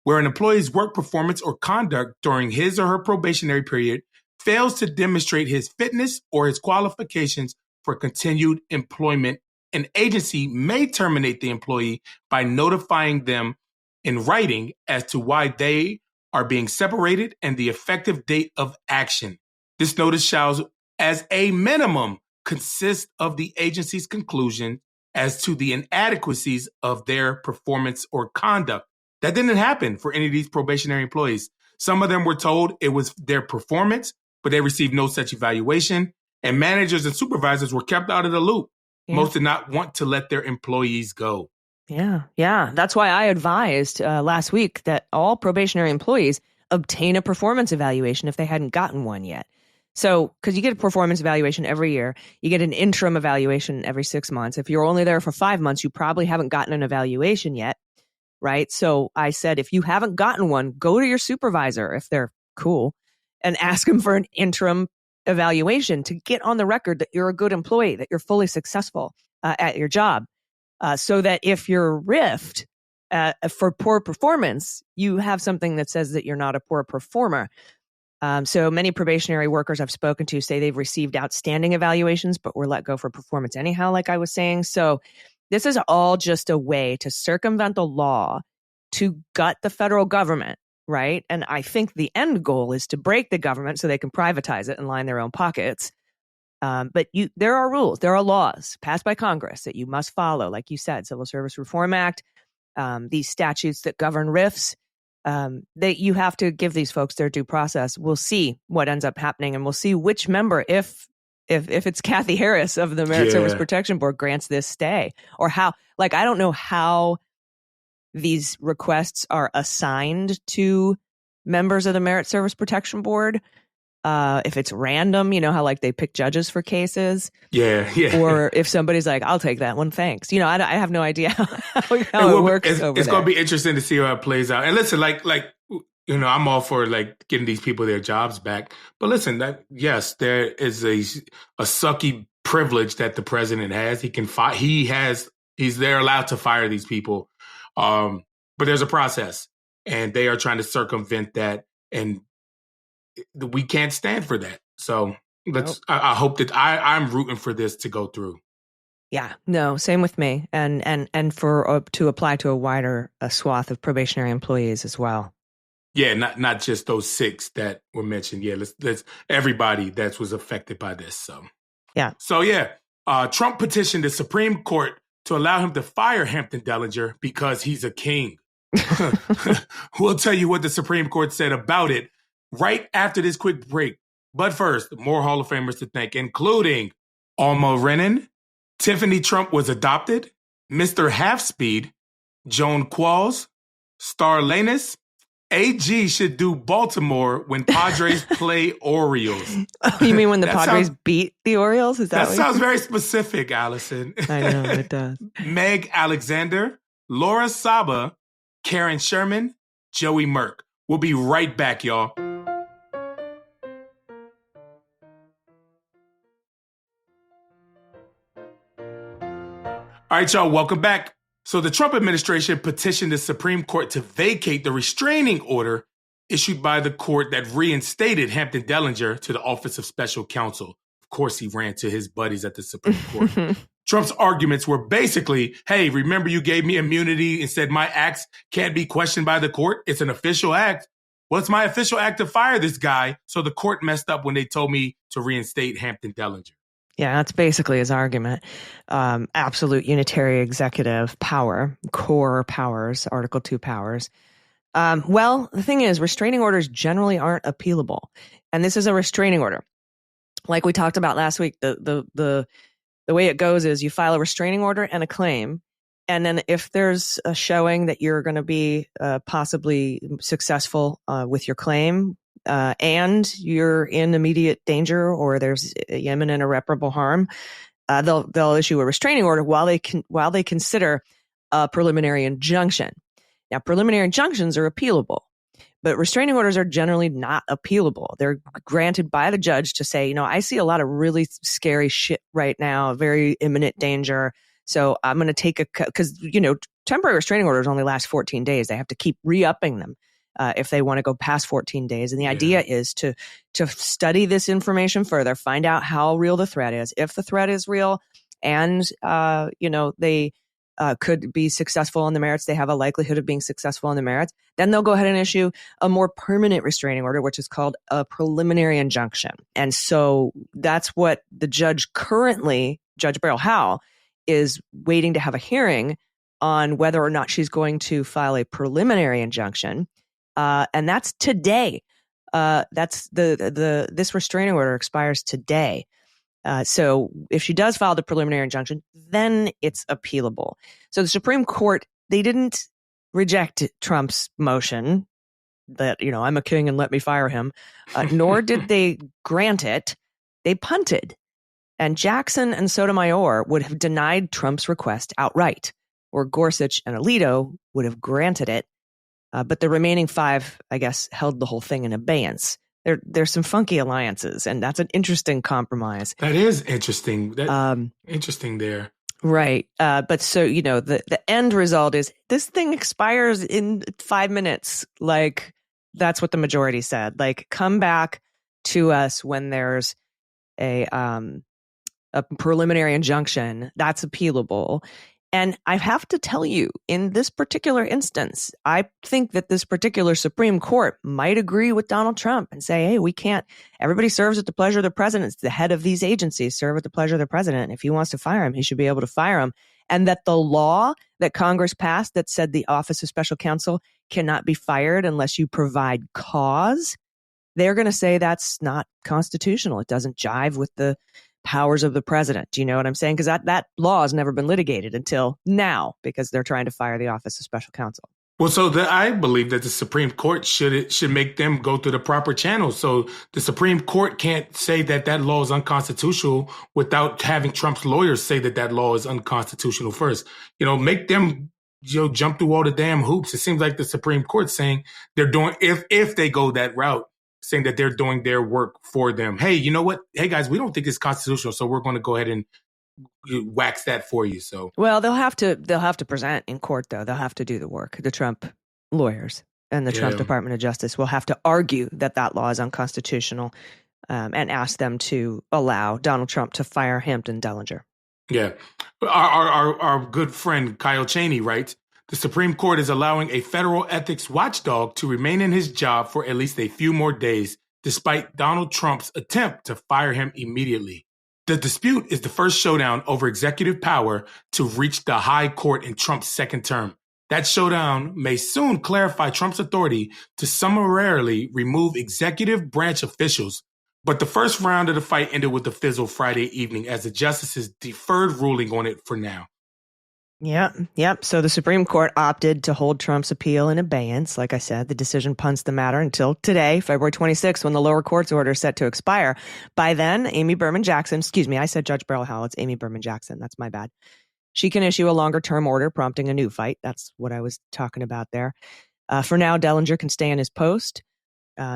Speaker 3: where an employee's work performance or conduct during his or her probationary period fails to demonstrate his fitness or his qualifications for continued employment. An agency may terminate the employee by notifying them in writing as to why they are being separated and the effective date of action. This notice shall, as a minimum, consist of the agency's conclusion as to the inadequacies of their performance or conduct. That didn't happen for any of these probationary employees. Some of them were told it was their performance, but they received no such evaluation. And managers and supervisors were kept out of the loop. Yeah. Most did not want to let their employees go.
Speaker 1: Yeah. That's why I advised last week that all probationary employees obtain a performance evaluation if they hadn't gotten one yet. So, because you get a performance evaluation every year, you get an interim evaluation every 6 months. If you're only there for 5 months, you probably haven't gotten an evaluation yet, right? So I said, if you haven't gotten one, go to your supervisor, if they're cool, and ask them for an interim evaluation to get on the record that you're a good employee, that you're fully successful at your job. so that if you're riffed for poor performance, you have something that says that you're not a poor performer. So many probationary workers I've spoken to say they've received outstanding evaluations, but were let go for performance anyhow, like I was saying. So this is all just a way to circumvent the law, to gut the federal government, right? And I think the end goal is to break the government so they can privatize it and line their own pockets. But there are rules, there are laws passed by Congress that you must follow, like you said, Civil Service Reform Act, these statutes that govern RIFs. That you have to give these folks their due process. We'll see what ends up happening, and we'll see which member, if it's Kathy Harris of the Merit Service Protection Board, grants this stay, or how. Like, I don't know how these requests are assigned to members of the Merit Service Protection Board. If it's random, you know how like they pick judges for cases.
Speaker 3: Yeah.
Speaker 1: Or if somebody's like, I'll take that one, thanks. You know, I have no idea how it works. It's going to
Speaker 3: be interesting to see how it plays out. And listen, like you know, I'm all for like getting these people their jobs back. But listen, yes, there is a sucky privilege that the president has. He can they're allowed to fire these people. But there's a process, and they are trying to circumvent that, and we can't stand for that. So I hope that I'm rooting for this to go through.
Speaker 1: Yeah, no, same with me. And for to apply to a wider swath of probationary employees as well.
Speaker 3: Yeah, not just those 6 that were mentioned. Yeah, let's everybody that was affected by this. So Trump petitioned the Supreme Court to allow him to fire Hampton Dellinger because he's a king. We'll tell you what the Supreme Court said about it right after this quick break. But first, more Hall of Famers to thank, including Alma Rennan, Tiffany Trump was adopted, Mr. Half Speed, Joan Qualls, Star Lanus, AG should do Baltimore when Padres play Orioles.
Speaker 1: Oh, you mean when the Padres beat the Orioles? Is that
Speaker 3: sounds very specific, Allison.
Speaker 1: I know, it does.
Speaker 3: Meg Alexander, Laura Saba, Karen Sherman, Joey Merck. We'll be right back, y'all. All right, y'all, welcome back. So the Trump administration petitioned the Supreme Court to vacate the restraining order issued by the court that reinstated Hampton Dellinger to the Office of Special Counsel. Of course, he ran to his buddies at the Supreme Court. Trump's arguments were basically, hey, remember you gave me immunity and said my acts can't be questioned by the court? It's an official act. Well, it's my official act to fire this guy. So the court messed up when they told me to reinstate Hampton Dellinger.
Speaker 1: Yeah, that's basically his argument. Absolute unitary executive power, core powers, Article 2 powers. Well, the thing is, restraining orders generally aren't appealable. And this is a restraining order. Like we talked about last week, the way it goes is you file a restraining order and a claim. And then if there's a showing that you're going to be possibly successful with your claim, and you're in immediate danger or there's imminent irreparable harm, they'll issue a restraining order while they consider a preliminary injunction. Now, preliminary injunctions are appealable, but restraining orders are generally not appealable. They're granted by the judge to say, you know, I see a lot of really scary shit right now, very imminent danger. So I'm going to take because, you know, temporary restraining orders only last 14 days. They have to keep re-upping them if they want to go past 14 days. And the idea is to study this information further, find out how real the threat is. If the threat is real and, you know, they could be successful on the merits, they have a likelihood of being successful on the merits, then they'll go ahead and issue a more permanent restraining order, which is called a preliminary injunction. And so that's what the judge currently, Judge Beryl Howell, is waiting to have a hearing on whether or not she's going to file a preliminary injunction. And that's today. That's this restraining order expires today. So if she does file the preliminary injunction, then it's appealable. So the Supreme Court, they didn't reject Trump's motion that, you know, I'm a king and let me fire him, nor did they grant it. They punted. And Jackson and Sotomayor would have denied Trump's request outright, or Gorsuch and Alito would have granted it. But the remaining 5, I guess, held the whole thing in abeyance. There's some funky alliances, and that's an interesting compromise.
Speaker 3: That is interesting. Interesting there.
Speaker 1: Right. But so, the end result is this thing expires in 5 minutes. Like, that's what the majority said. Like, come back to us when there's a preliminary injunction that's appealable. And I have to tell you, in this particular instance, I think that this particular Supreme Court might agree with Donald Trump and say, hey, we can't, everybody serves at the pleasure of the president. It's the head of these agencies serve at the pleasure of the president. If he wants to fire him, he should be able to fire him. And that the law that Congress passed that said the Office of Special Counsel cannot be fired unless you provide cause, they're going to say that's not constitutional. It doesn't jive with the powers of the president. Do you know what I'm saying? Because that law has never been litigated until now because they're trying to fire the Office of Special Counsel.
Speaker 3: Well, so I believe that the Supreme Court should make them go through the proper channels. So the Supreme Court can't say that law is unconstitutional without having Trump's lawyers say that law is unconstitutional first. Make them jump through all the damn hoops. It seems like the Supreme Court saying they're doing, if they go that route, saying that they're doing their work for them. Hey, you know what? Hey, guys, we don't think it's constitutional, so we're going to go ahead and wax that for you. So,
Speaker 1: well, they'll have to present in court, though. They'll have to do the work. The Trump lawyers and the Trump Department of Justice will have to argue that law is unconstitutional and ask them to allow Donald Trump to fire Hampton Dellinger.
Speaker 3: Yeah. Our good friend Kyle Cheney writes, the Supreme Court is allowing a federal ethics watchdog to remain in his job for at least a few more days, despite Donald Trump's attempt to fire him immediately. The dispute is the first showdown over executive power to reach the high court in Trump's second term. That showdown may soon clarify Trump's authority to summarily remove executive branch officials. But the first round of the fight ended with a fizzle Friday evening as the justices deferred ruling on it for now.
Speaker 1: Yep. So the Supreme Court opted to hold Trump's appeal in abeyance. Like I said, the decision punts the matter until today, February 26th, when the lower court's order is set to expire. By then, Amy Berman Jackson, I said Judge Beryl Howell, it's Amy Berman Jackson. That's my bad. She can issue a longer term order prompting a new fight. That's what I was talking about there. For now, Dellinger can stay in his post.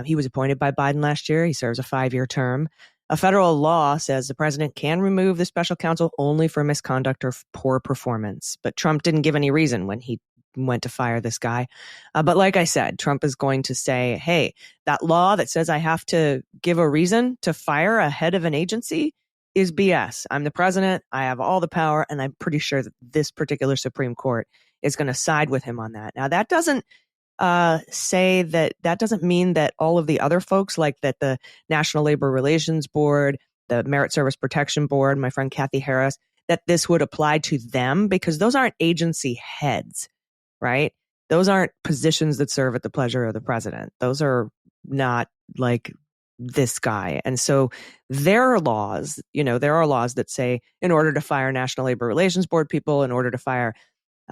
Speaker 1: He was appointed by Biden last year. He serves a 5-year term. A federal law says the president can remove the special counsel only for misconduct or poor performance. But Trump didn't give any reason when he went to fire this guy. But like I said, Trump is going to say, hey, that law that says I have to give a reason to fire a head of an agency is BS. I'm the president. I have all the power. And I'm pretty sure that this particular Supreme Court is going to side with him on that. Now, that doesn't say that doesn't mean that all of the other folks, like that the National Labor Relations Board, the Merit Service Protection Board, my friend Kathy Harris, that this would apply to them, because those aren't agency heads, right? Those aren't positions that serve at the pleasure of the president. Those are not like this guy. And so there are laws, there are laws that say in order to fire National Labor Relations Board people, in order to fire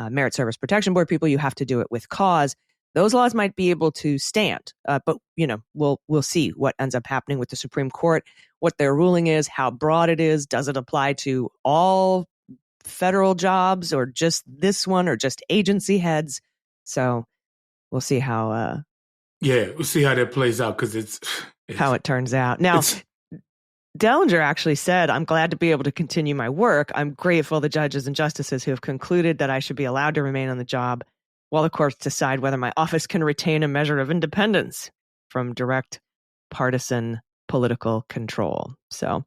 Speaker 1: Merit Service Protection Board people, you have to do it with cause. Those laws might be able to stand, but we'll see what ends up happening with the Supreme Court, what their ruling is, how broad it is. Does it apply to all federal jobs or just this one or just agency heads? So we'll see how.
Speaker 3: We'll see how that plays out, because it's
Speaker 1: how it turns out. Now, Dellinger actually said, I'm glad to be able to continue my work. I'm grateful the judges and justices who have concluded that I should be allowed to remain on the job while the courts decide whether my office can retain a measure of independence from direct partisan political control. So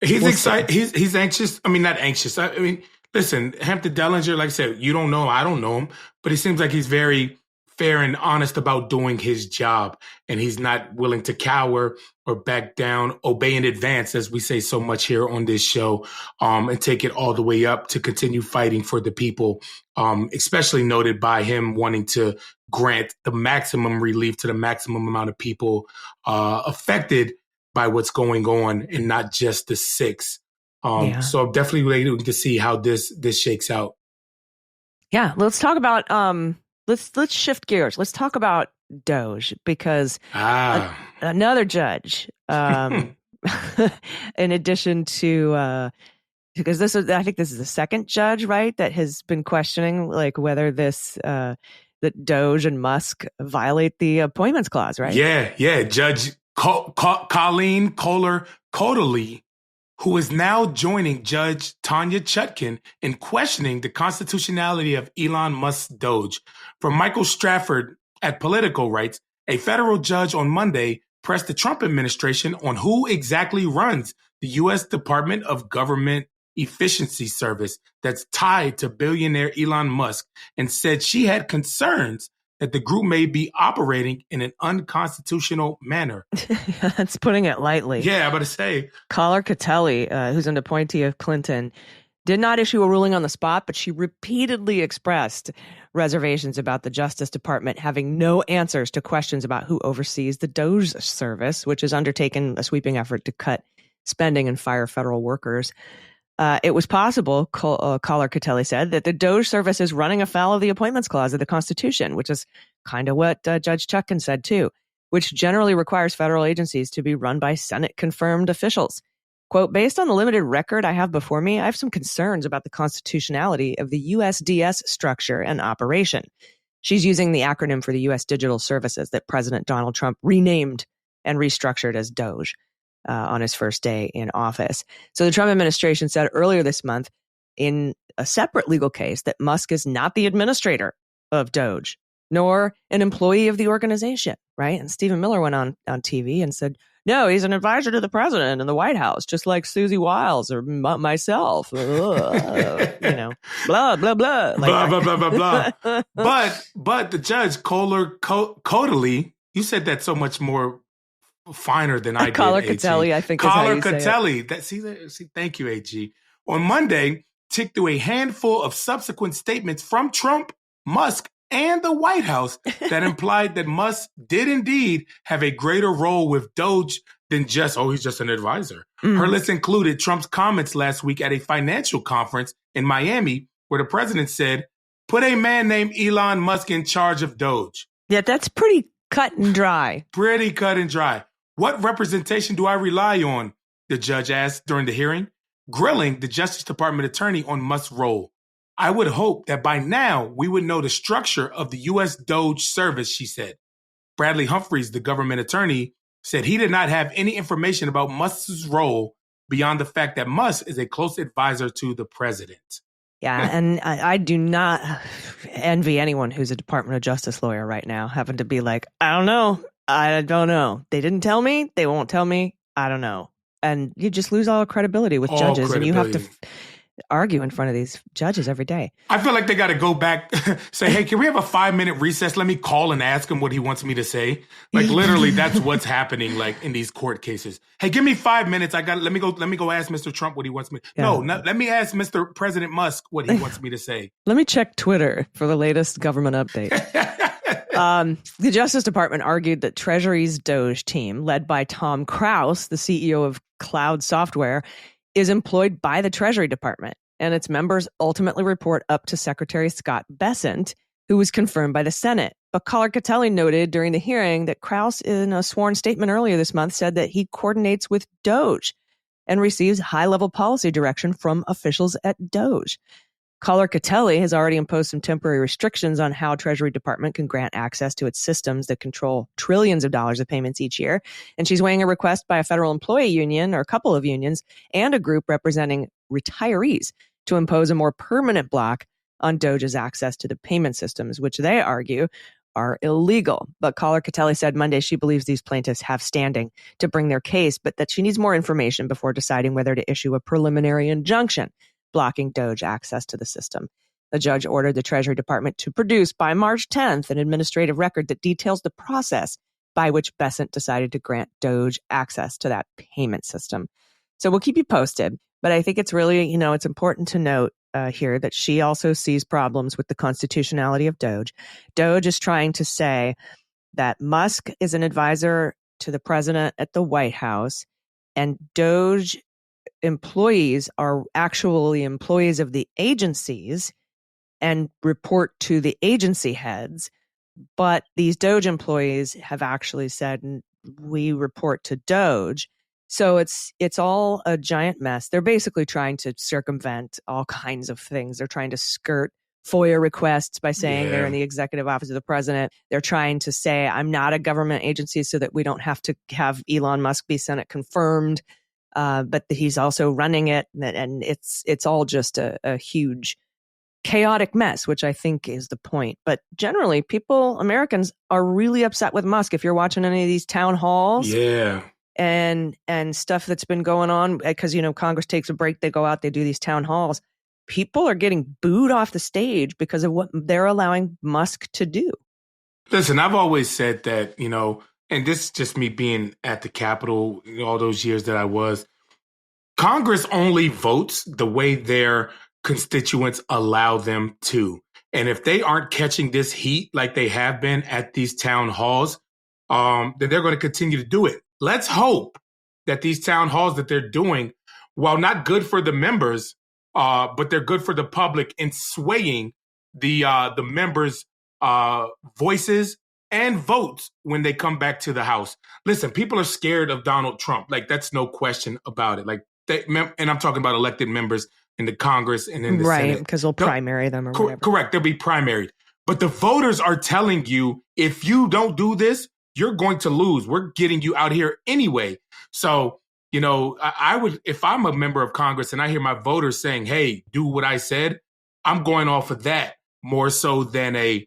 Speaker 3: he's excited. He's anxious. I mean, not anxious. I mean, listen, Hampton Dellinger, like I said, you don't know him. I don't know him, but he seems like he's very fair and honest about doing his job. And he's not willing to cower or back down, obey in advance, as we say so much here on this show, and take it all the way up to continue fighting for the people, especially noted by him wanting to grant the maximum relief to the maximum amount of people affected by what's going on, and not just the 6. So I'm definitely waiting to see how this shakes out.
Speaker 1: Yeah, let's talk about let's shift gears. Let's talk about DOGE, because another judge, in addition to because I think this is the second judge, right, that has been questioning like whether this that DOGE and Musk violate the appointments clause, right?
Speaker 3: Yeah, Judge Colleen Kohler Codley who is now joining Judge Tanya Chutkan in questioning the constitutionality of Elon Musk's DOGE. From Michael Strafford at Politico writes, a federal judge on Monday pressed the Trump administration on who exactly runs the U.S. Department of Government Efficiency Service that's tied to billionaire Elon Musk, and said she had concerns that the group may be operating in an unconstitutional manner.
Speaker 1: That's putting it lightly.
Speaker 3: Yeah, I'm about to say.
Speaker 1: Caller Catelli, who's an appointee of Clinton, did not issue a ruling on the spot, but she repeatedly expressed reservations about the Justice Department having no answers to questions about who oversees the DOGE service, which has undertaken a sweeping effort to cut spending and fire federal workers. It was possible, Caller Catelli said, that the DOGE service is running afoul of the Appointments Clause of the Constitution, which is kind of what Judge Chutkan said too, which generally requires federal agencies to be run by Senate-confirmed officials. Quote, based on the limited record I have before me, I have some concerns about the constitutionality of the USDS structure and operation. She's using the acronym for the U.S. Digital Services that President Donald Trump renamed and restructured as DOGE. On his first day in office. So the Trump administration said earlier this month in a separate legal case that Musk is not the administrator of DOGE, nor an employee of the organization, right? And Stephen Miller went on TV and said, no, he's an advisor to the president in the White House, just like Susie Wiles or myself. Blah, blah, blah. Like,
Speaker 3: blah, blah, blah, blah, blah. But the judge, Catelli, you said that so much more finer than I did.
Speaker 1: Caller Catelli, I think.
Speaker 3: Caller Catelli. See, thank you, AG. On Monday, ticked through a handful of subsequent statements from Trump, Musk, and the White House that implied that Musk did indeed have a greater role with DOGE than just, he's just an advisor. Mm. Her list included Trump's comments last week at a financial conference in Miami, where the president said, put a man named Elon Musk in charge of DOGE.
Speaker 1: Yeah, that's pretty cut and dry.
Speaker 3: Pretty cut and dry. What representation do I rely on? The judge asked during the hearing, grilling the Justice Department attorney on Musk's role. I would hope that by now we would know the structure of the U.S. DOGE service, she said. Bradley Humphreys, the government attorney, said he did not have any information about Musk's role beyond the fact that Musk is a close advisor to the president.
Speaker 1: Yeah, and I do not envy anyone who's a Department of Justice lawyer right now, having to be like, I don't know. They didn't tell me. They won't tell me. I don't know. And you just lose all credibility with judges, and you have to argue in front of these judges every day.
Speaker 3: I feel like they got to go back, say, hey, can we have a 5-minute recess? Let me call and ask him what he wants me to say. Like literally that's what's happening like in these court cases. Hey, give me 5 minutes. Let me go ask Mr. Trump what he wants me. Yeah. No, let me ask Mr. President Musk what he wants me to say.
Speaker 1: Let me check Twitter for the latest government update. The Justice Department argued that Treasury's DOGE team, led by Tom Krause, the CEO of Cloud Software, is employed by the Treasury Department, and its members ultimately report up to Secretary Scott Bessent, who was confirmed by the Senate. But Caller Catelli noted during the hearing that Krause, in a sworn statement earlier this month, said that he coordinates with DOGE and receives high-level policy direction from officials at DOGE. Caller Catelli has already imposed some temporary restrictions on how Treasury Department can grant access to its systems that control trillions of dollars of payments each year. And she's weighing a request by a federal employee union, or a couple of unions, and a group representing retirees to impose a more permanent block on DOGE's access to the payment systems, which they argue are illegal. But Caller Catelli said Monday she believes these plaintiffs have standing to bring their case, but that she needs more information before deciding whether to issue a preliminary injunction blocking DOGE access to the system. The judge ordered the Treasury Department to produce by March 10th an administrative record that details the process by which Bessent decided to grant DOGE access to that payment system. So we'll keep you posted, but I think it's really, it's important to note here that she also sees problems with the constitutionality of DOGE. DOGE is trying to say that Musk is an advisor to the president at the White House, and DOGE employees are actually employees of the agencies and report to the agency heads. But these DOGE employees have actually said, we report to DOGE. So it's all a giant mess. They're basically trying to circumvent all kinds of things. They're trying to skirt FOIA requests by saying they're in the executive office of the president. They're trying to say, I'm not a government agency, so that we don't have to have Elon Musk be Senate confirmed. but he's also running it, and it's all just a huge chaotic mess, which I think is the point. But generally, Americans are really upset with Musk. If you're watching any of these town halls, and stuff that's been going on, because Congress takes a break, they go out, they do these town halls. People are getting booed off the stage because of what they're allowing Musk to do.
Speaker 3: Listen, I've always said that, and this is just me being at the Capitol all those years that I was, Congress only votes the way their constituents allow them to. And if they aren't catching this heat like they have been at these town halls, then they're going to continue to do it. Let's hope that these town halls that they're doing, while not good for the members, but they're good for the public in swaying the members' voices and votes when they come back to the House. Listen, people are scared of Donald Trump. Like, that's no question about it. Like, and I'm talking about elected members in the Congress and in the Senate.
Speaker 1: Right, because they'll primary them or whatever.
Speaker 3: Correct, they'll be primaried. But the voters are telling you, if you don't do this, you're going to lose. We're getting you out here anyway. So, I would, if I'm a member of Congress and I hear my voters saying, hey, do what I said, I'm going off of that more so than a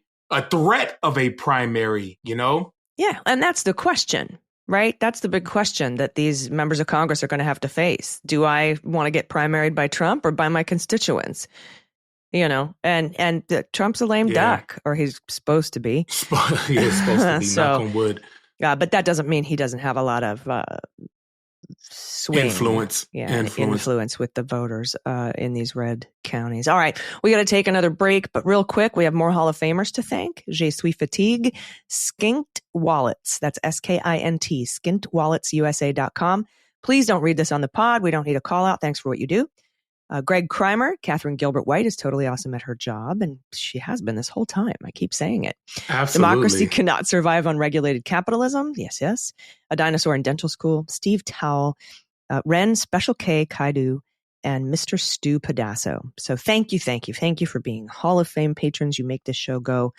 Speaker 3: threat of a primary,
Speaker 1: Yeah, and that's the question. Right? That's the big question that these members of Congress are going to have to face. Do I want to get primaried by Trump or by my constituents? And Trump's a lame duck, or he's supposed to be.
Speaker 3: He is supposed to be, knock on wood.
Speaker 1: But that doesn't mean he doesn't have a lot of swing.
Speaker 3: Influence
Speaker 1: with the voters in these red counties. All right, we got to take another break, but real quick, we have more Hall of Famers to thank. Je suis fatigue, Skint Wallets. That's SKINT, skintwalletsusa.com. Please don't read this on the pod. We don't need a call out. Thanks for what you do. Greg Kreimer, Catherine Gilbert White is totally awesome at her job, and she has been this whole time. I keep saying it.
Speaker 3: Absolutely.
Speaker 1: Democracy cannot survive on regulated capitalism. Yes, yes. A Dinosaur in Dental School, Steve Towell, Ren, Special K, Kaidu, and Mr. Stu Pedasso. So thank you for being Hall of Fame patrons. You make this show go,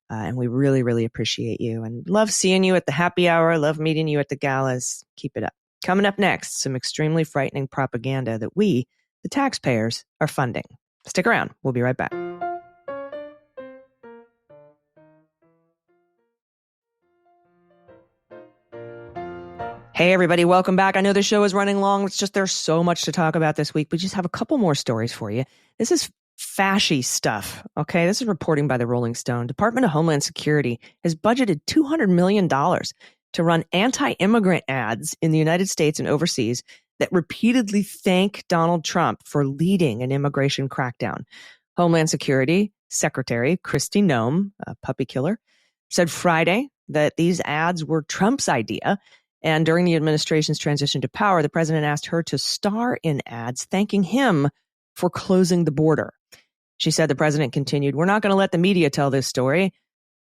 Speaker 1: and we really, really appreciate you. And love seeing you at the happy hour. Love meeting you at the galas. Keep it up. Coming up next, some extremely frightening propaganda that we, the taxpayers, are funding. Stick around. We'll be right back. Hey, everybody. Welcome back. I know the show is running long. It's just there's so much to talk about this week. We just have a couple more stories for you. This is fashy stuff. Okay, this is reporting by the Rolling Stone. Department of Homeland Security has budgeted $200 million to run anti-immigrant ads in the United States and overseas that repeatedly thank Donald Trump for leading an immigration crackdown. Homeland Security Secretary Kristi Noem, a puppy killer, said Friday that these ads were Trump's idea. And during the administration's transition to power, the president asked her to star in ads thanking him for closing the border. She said the president continued, "We're not going to let the media tell this story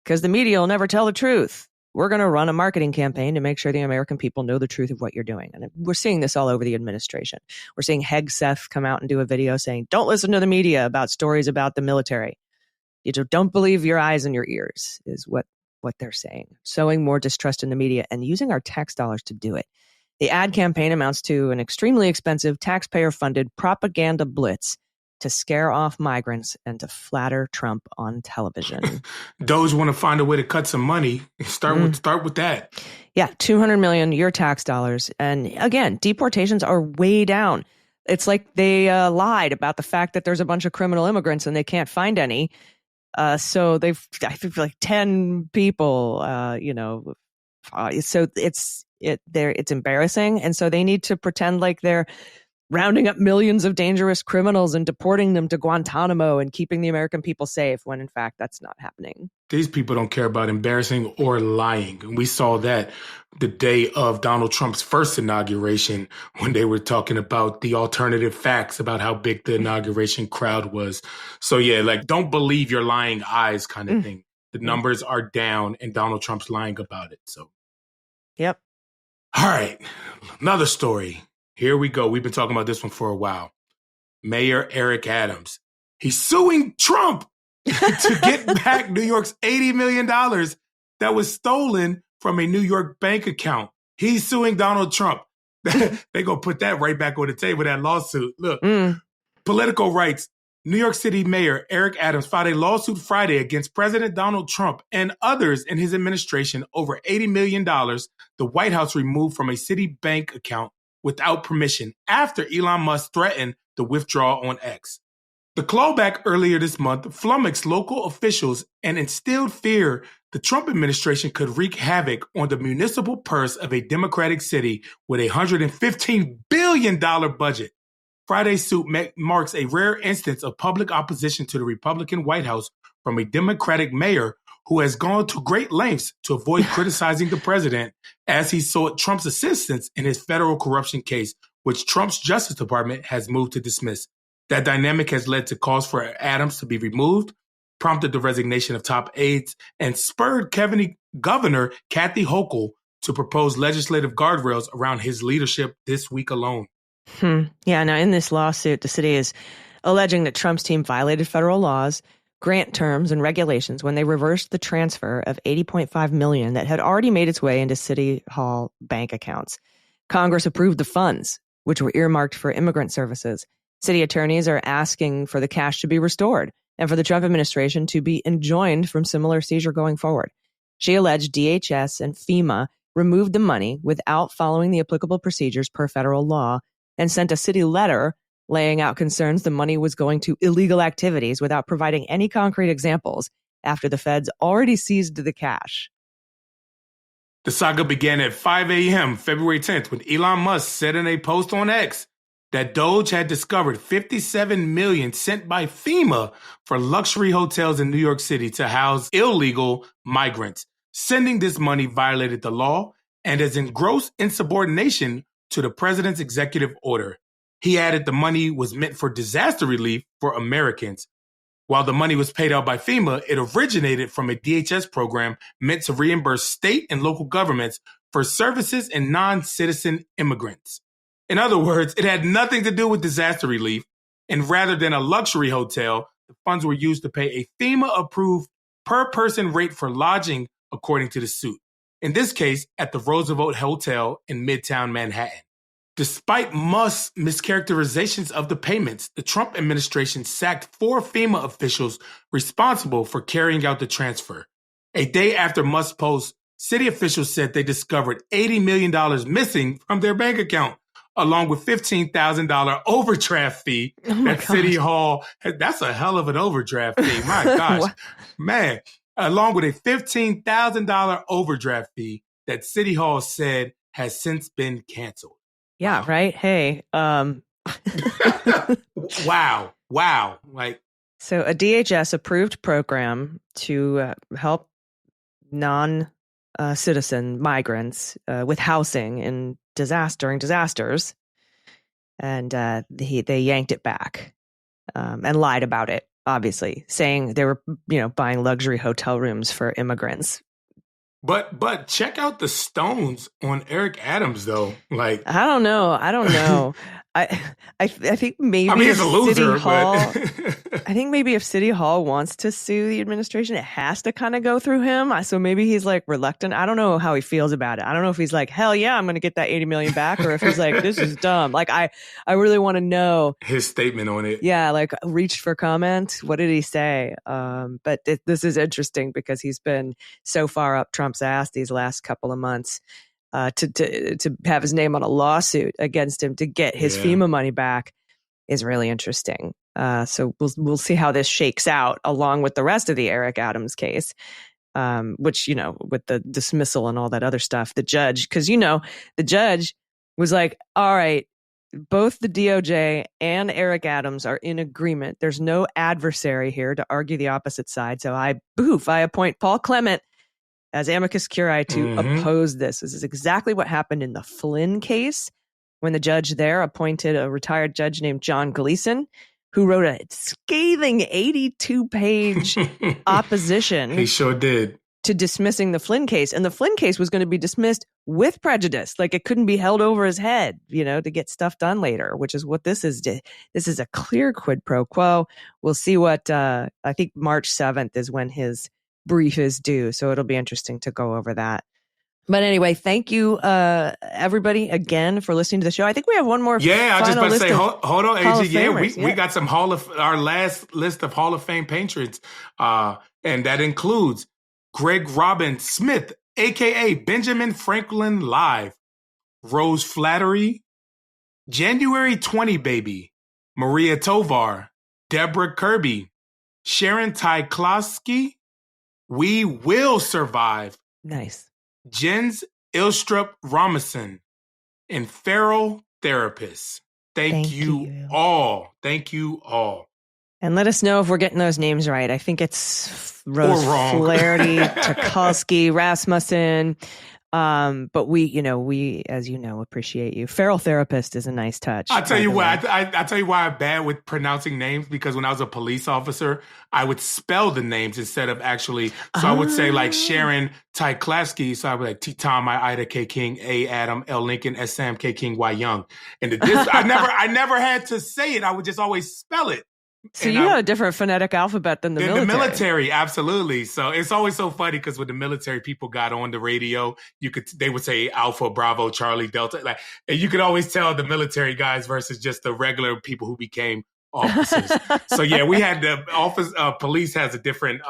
Speaker 1: because the media will never tell the truth. We're going to run a marketing campaign to make sure the American people know the truth of what you're doing." And we're seeing this all over the administration. We're seeing Hegseth come out and do a video saying, don't listen to the media about stories about the military. You just don't believe your eyes and your ears is what they're saying. Sowing more distrust in the media and using our tax dollars to do it. The ad campaign amounts to an extremely expensive taxpayer-funded propaganda blitz to scare off migrants and to flatter Trump on television.
Speaker 3: DOGE want to find a way to cut some money. Start with that.
Speaker 1: Yeah, $200 million, your tax dollars. And again, deportations are way down. It's like they lied about the fact that there's a bunch of criminal immigrants and they can't find any. So I think like 10 people, so it's embarrassing. And so they need to pretend like they're rounding up millions of dangerous criminals and deporting them to Guantanamo and keeping the American people safe when in fact that's not happening.
Speaker 3: These people don't care about embarrassing or lying. And we saw that the day of Donald Trump's first inauguration when they were talking about the alternative facts about how big the inauguration crowd was. So yeah, like don't believe your lying eyes kind of thing. The numbers are down and Donald Trump's lying about it. So.
Speaker 1: Yep.
Speaker 3: All right. Another story. Here we go. We've been talking about this one for a while. Mayor Eric Adams. He's suing Trump to get back New York's $80 million that was stolen from a New York bank account. He's suing Donald Trump. They gonna put that right back on the table, that lawsuit. Look, Politico writes, New York City Mayor Eric Adams filed a lawsuit Friday against President Donald Trump and others in his administration over $80 million the White House removed from a city bank account without permission after Elon Musk threatened the withdrawal on X. The clawback earlier this month flummoxed local officials and instilled fear the Trump administration could wreak havoc on the municipal purse of a Democratic city with a $115 billion budget. Friday's suit marks a rare instance of public opposition to the Republican White House from a Democratic mayor who has gone to great lengths to avoid criticizing the president as he sought Trump's assistance in his federal corruption case, which Trump's Justice Department has moved to dismiss. That dynamic has led to calls for Adams to be removed, prompted the resignation of top aides, and spurred Governor Kathy Hochul to propose legislative guardrails around his leadership this week alone.
Speaker 1: Yeah, now in this lawsuit, the city is alleging that Trump's team violated federal laws, grant terms, and regulations when they reversed the transfer of $80.5 million that had already made its way into City Hall bank accounts. Congress approved the funds, which were earmarked for immigrant services. City attorneys are asking for the cash to be restored and for the Trump administration to be enjoined from similar seizure going forward. She alleged DHS and FEMA removed the money without following the applicable procedures per federal law and sent a city letter laying out concerns the money was going to illegal activities without providing any concrete examples after the feds already seized the cash.
Speaker 3: The saga began at 5 a.m. February 10th when Elon Musk said in a post on X that DOGE had discovered $57 million sent by FEMA for luxury hotels in New York City to house illegal migrants. Sending this money violated the law and is in gross insubordination to the president's executive order. He added the money was meant for disaster relief for Americans. While the money was paid out by FEMA, it originated from a DHS program meant to reimburse state and local governments for services and non-citizen immigrants. In other words, it had nothing to do with disaster relief, and rather than a luxury hotel, the funds were used to pay a FEMA-approved per-person rate for lodging, according to the suit. In this case, at the Roosevelt Hotel in Midtown Manhattan. Despite Musk's mischaracterizations of the payments, the Trump administration sacked 4 FEMA officials responsible for carrying out the transfer. A day after Musk's post, city officials said they discovered $80 million missing from their bank account, along with $15,000 overdraft fee at City Hall. That's a hell of an overdraft fee. My gosh, man. Along with a $15,000 overdraft fee that City Hall said has since been canceled.
Speaker 1: Yeah, right. Hey,
Speaker 3: Wow. Like,
Speaker 1: so a DHS approved program to help non-citizen migrants with housing in during disasters, and they yanked it back and lied about it. Obviously, saying they were buying luxury hotel rooms for immigrants.
Speaker 3: But check out the stones on Eric Adams, though. Like,
Speaker 1: I don't know. I think maybe
Speaker 3: he's a loser,
Speaker 1: City Hall,
Speaker 3: but
Speaker 1: I think maybe if City Hall wants to sue the administration, it has to kind of go through him. So maybe he's like reluctant. I don't know how he feels about it. I don't know if he's like, hell yeah, I'm going to get that $80 million back, or if he's like, this is dumb. Like, I really want to know
Speaker 3: his statement on it.
Speaker 1: Yeah, like reached for comment. What did he say? But this is interesting because he's been so far up Trump's ass these last couple of months. To have his name on a lawsuit against him to get his FEMA money back is really interesting. So we'll see how this shakes out along with the rest of the Eric Adams case, which, with the dismissal and all that other stuff, the judge, because, the judge was like, all right, both the DOJ and Eric Adams are in agreement. There's no adversary here to argue the opposite side. So I appoint Paul Clement as amicus curiae to oppose this. This is exactly what happened in the Flynn case when the judge there appointed a retired judge named John Gleason, who wrote a scathing 82-page opposition.
Speaker 3: He sure did.
Speaker 1: To dismissing the Flynn case. And the Flynn case was going to be dismissed with prejudice. Like, it couldn't be held over his head, to get stuff done later, which is what this is. This is a clear quid pro quo. We'll see what, I think March 7th is when his brief is due. So it'll be interesting to go over that. But anyway, thank you, everybody, again for listening to the show. I think we have one more.
Speaker 3: Yeah, I was just about to say, hold on, AG. Yeah,
Speaker 1: Famers.
Speaker 3: we got some our last list of Hall of Fame patrons, and that includes Greg Robin Smith, a.k.a. Benjamin Franklin Live, Rose Flattery, January 20 Baby, Maria Tovar, Deborah Kirby, Sharon Tyklowski, We Will Survive.
Speaker 1: Nice.
Speaker 3: Jens Ilstrup Robinson, and Feral Therapist. Thank you all. Thank you all.
Speaker 1: And let us know if we're getting those names right. I think it's Rose Flaherty, Tukalski, Rasmussen. But we, as you know, appreciate you. Feral Therapist is a nice touch.
Speaker 3: I'll tell you why. I tell you why I'm bad with pronouncing names, because when I was a police officer, I would spell the names instead of actually. So I would say like Sharon Tyklowski. So I would like T Tom, I Ida, K King, A Adam, L Lincoln, S Sam, K King, Y Young. And I never had to say it. I would just always spell it.
Speaker 1: So you had a different phonetic alphabet than the military.
Speaker 3: The military, absolutely. So it's always so funny because when the military people got on the radio, they would say Alpha, Bravo, Charlie, Delta, and you could always tell the military guys versus just the regular people who became officers. So yeah, we had the office. Police has a different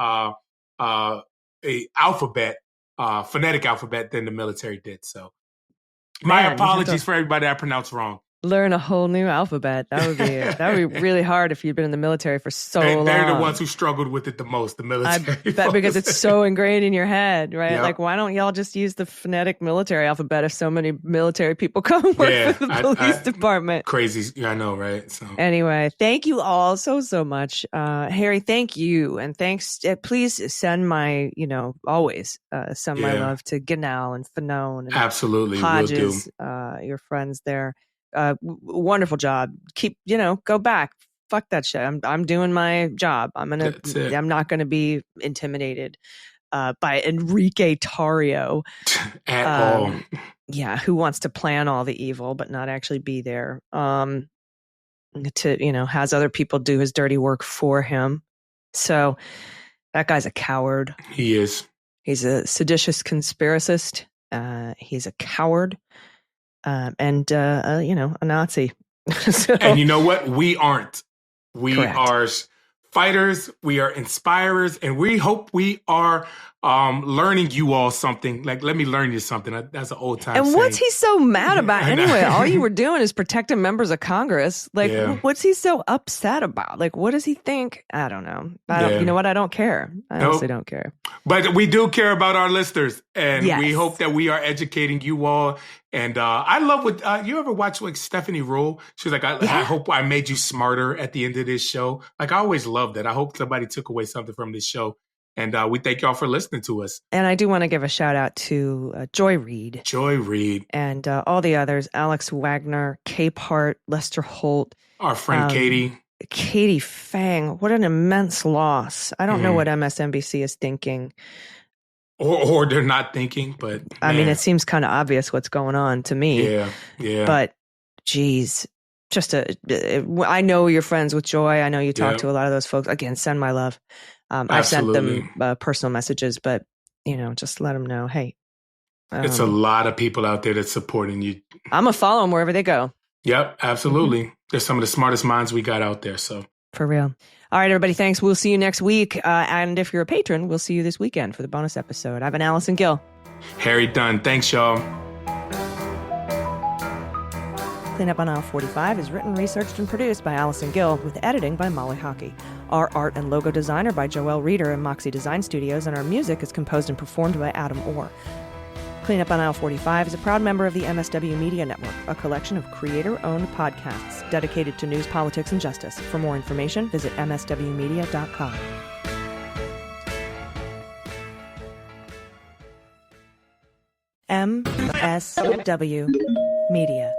Speaker 3: alphabet, phonetic alphabet than the military did. So my apologies for everybody I pronounced wrong.
Speaker 1: Learn a whole new alphabet. That would be really hard if you'd been in the military for so long.
Speaker 3: They're the ones who struggled with it the most, the military.
Speaker 1: I bet because it's so ingrained in your head, right? Yep. Like, why don't y'all just use the phonetic military alphabet if so many military people come work for the police department?
Speaker 3: Crazy. I know, right? So
Speaker 1: anyway, thank you all so much. Harry, thank you. And thanks. Please send my, always send my love to Ganal and Fanone and
Speaker 3: absolutely
Speaker 1: Hodges, your friends there. Wonderful job. Keep, go back. Fuck that shit. I'm doing my job. I'm not gonna be intimidated by Enrique Tarrio
Speaker 3: at all.
Speaker 1: Yeah, who wants to plan all the evil but not actually be there. Has other people do his dirty work for him. So that guy's a coward.
Speaker 3: He is.
Speaker 1: He's a seditious conspiracist. He's a coward. And a Nazi. So,
Speaker 3: and you know what? We aren't. We
Speaker 1: correct.
Speaker 3: Are fighters. We are inspirers. And we hope we are learning you all something. Like, let me learn you something. That's an old time
Speaker 1: And
Speaker 3: saying.
Speaker 1: What's he so mad about anyway? All you were doing is protecting members of Congress. Like, what's he so upset about? Like, what does he think? I don't know. You know what? I don't care. I honestly don't care.
Speaker 3: But we do care about our listeners. And we hope that we are educating you all. And I love what you ever watch like Stephanie Rule? She's like, I hope I made you smarter at the end of this show. Like, I always loved that. I hope somebody took away something from this show. And we thank y'all for listening to us.
Speaker 1: And I do want to give a shout out to Joy Reid. And all the others, Alex Wagner, Cape Hart, Lester Holt.
Speaker 3: Our friend
Speaker 1: Katie Fang. What an immense loss. I don't know what MSNBC is thinking.
Speaker 3: Or they're not thinking, but
Speaker 1: I mean, it seems kind of obvious what's going on to me.
Speaker 3: Yeah.
Speaker 1: But geez, I know you're friends with Joy. I know you talk to a lot of those folks. Again, send my love. I've sent them personal messages, but just let them know, hey.
Speaker 3: It's a lot of people out there that's supporting you.
Speaker 1: I'm going to follow them wherever they go.
Speaker 3: Yep, absolutely. Mm-hmm. They're some of the smartest minds we got out there. So
Speaker 1: for real. All right, everybody. Thanks. We'll see you next week. And if you're a patron, we'll see you this weekend for the bonus episode. I've been Allison Gill.
Speaker 3: Harry Dunn. Thanks, y'all.
Speaker 1: Cleanup on Aisle 45 is written, researched, and produced by Allison Gill, with editing by Molly Hockey. Our art and logo design are by Joelle Reeder and Moxie Design Studios, and our music is composed and performed by Adam Orr. Cleanup on Aisle 45 is a proud member of the MSW Media Network, a collection of creator-owned podcasts dedicated to news, politics, and justice. For more information, visit mswmedia.com. MSW Media.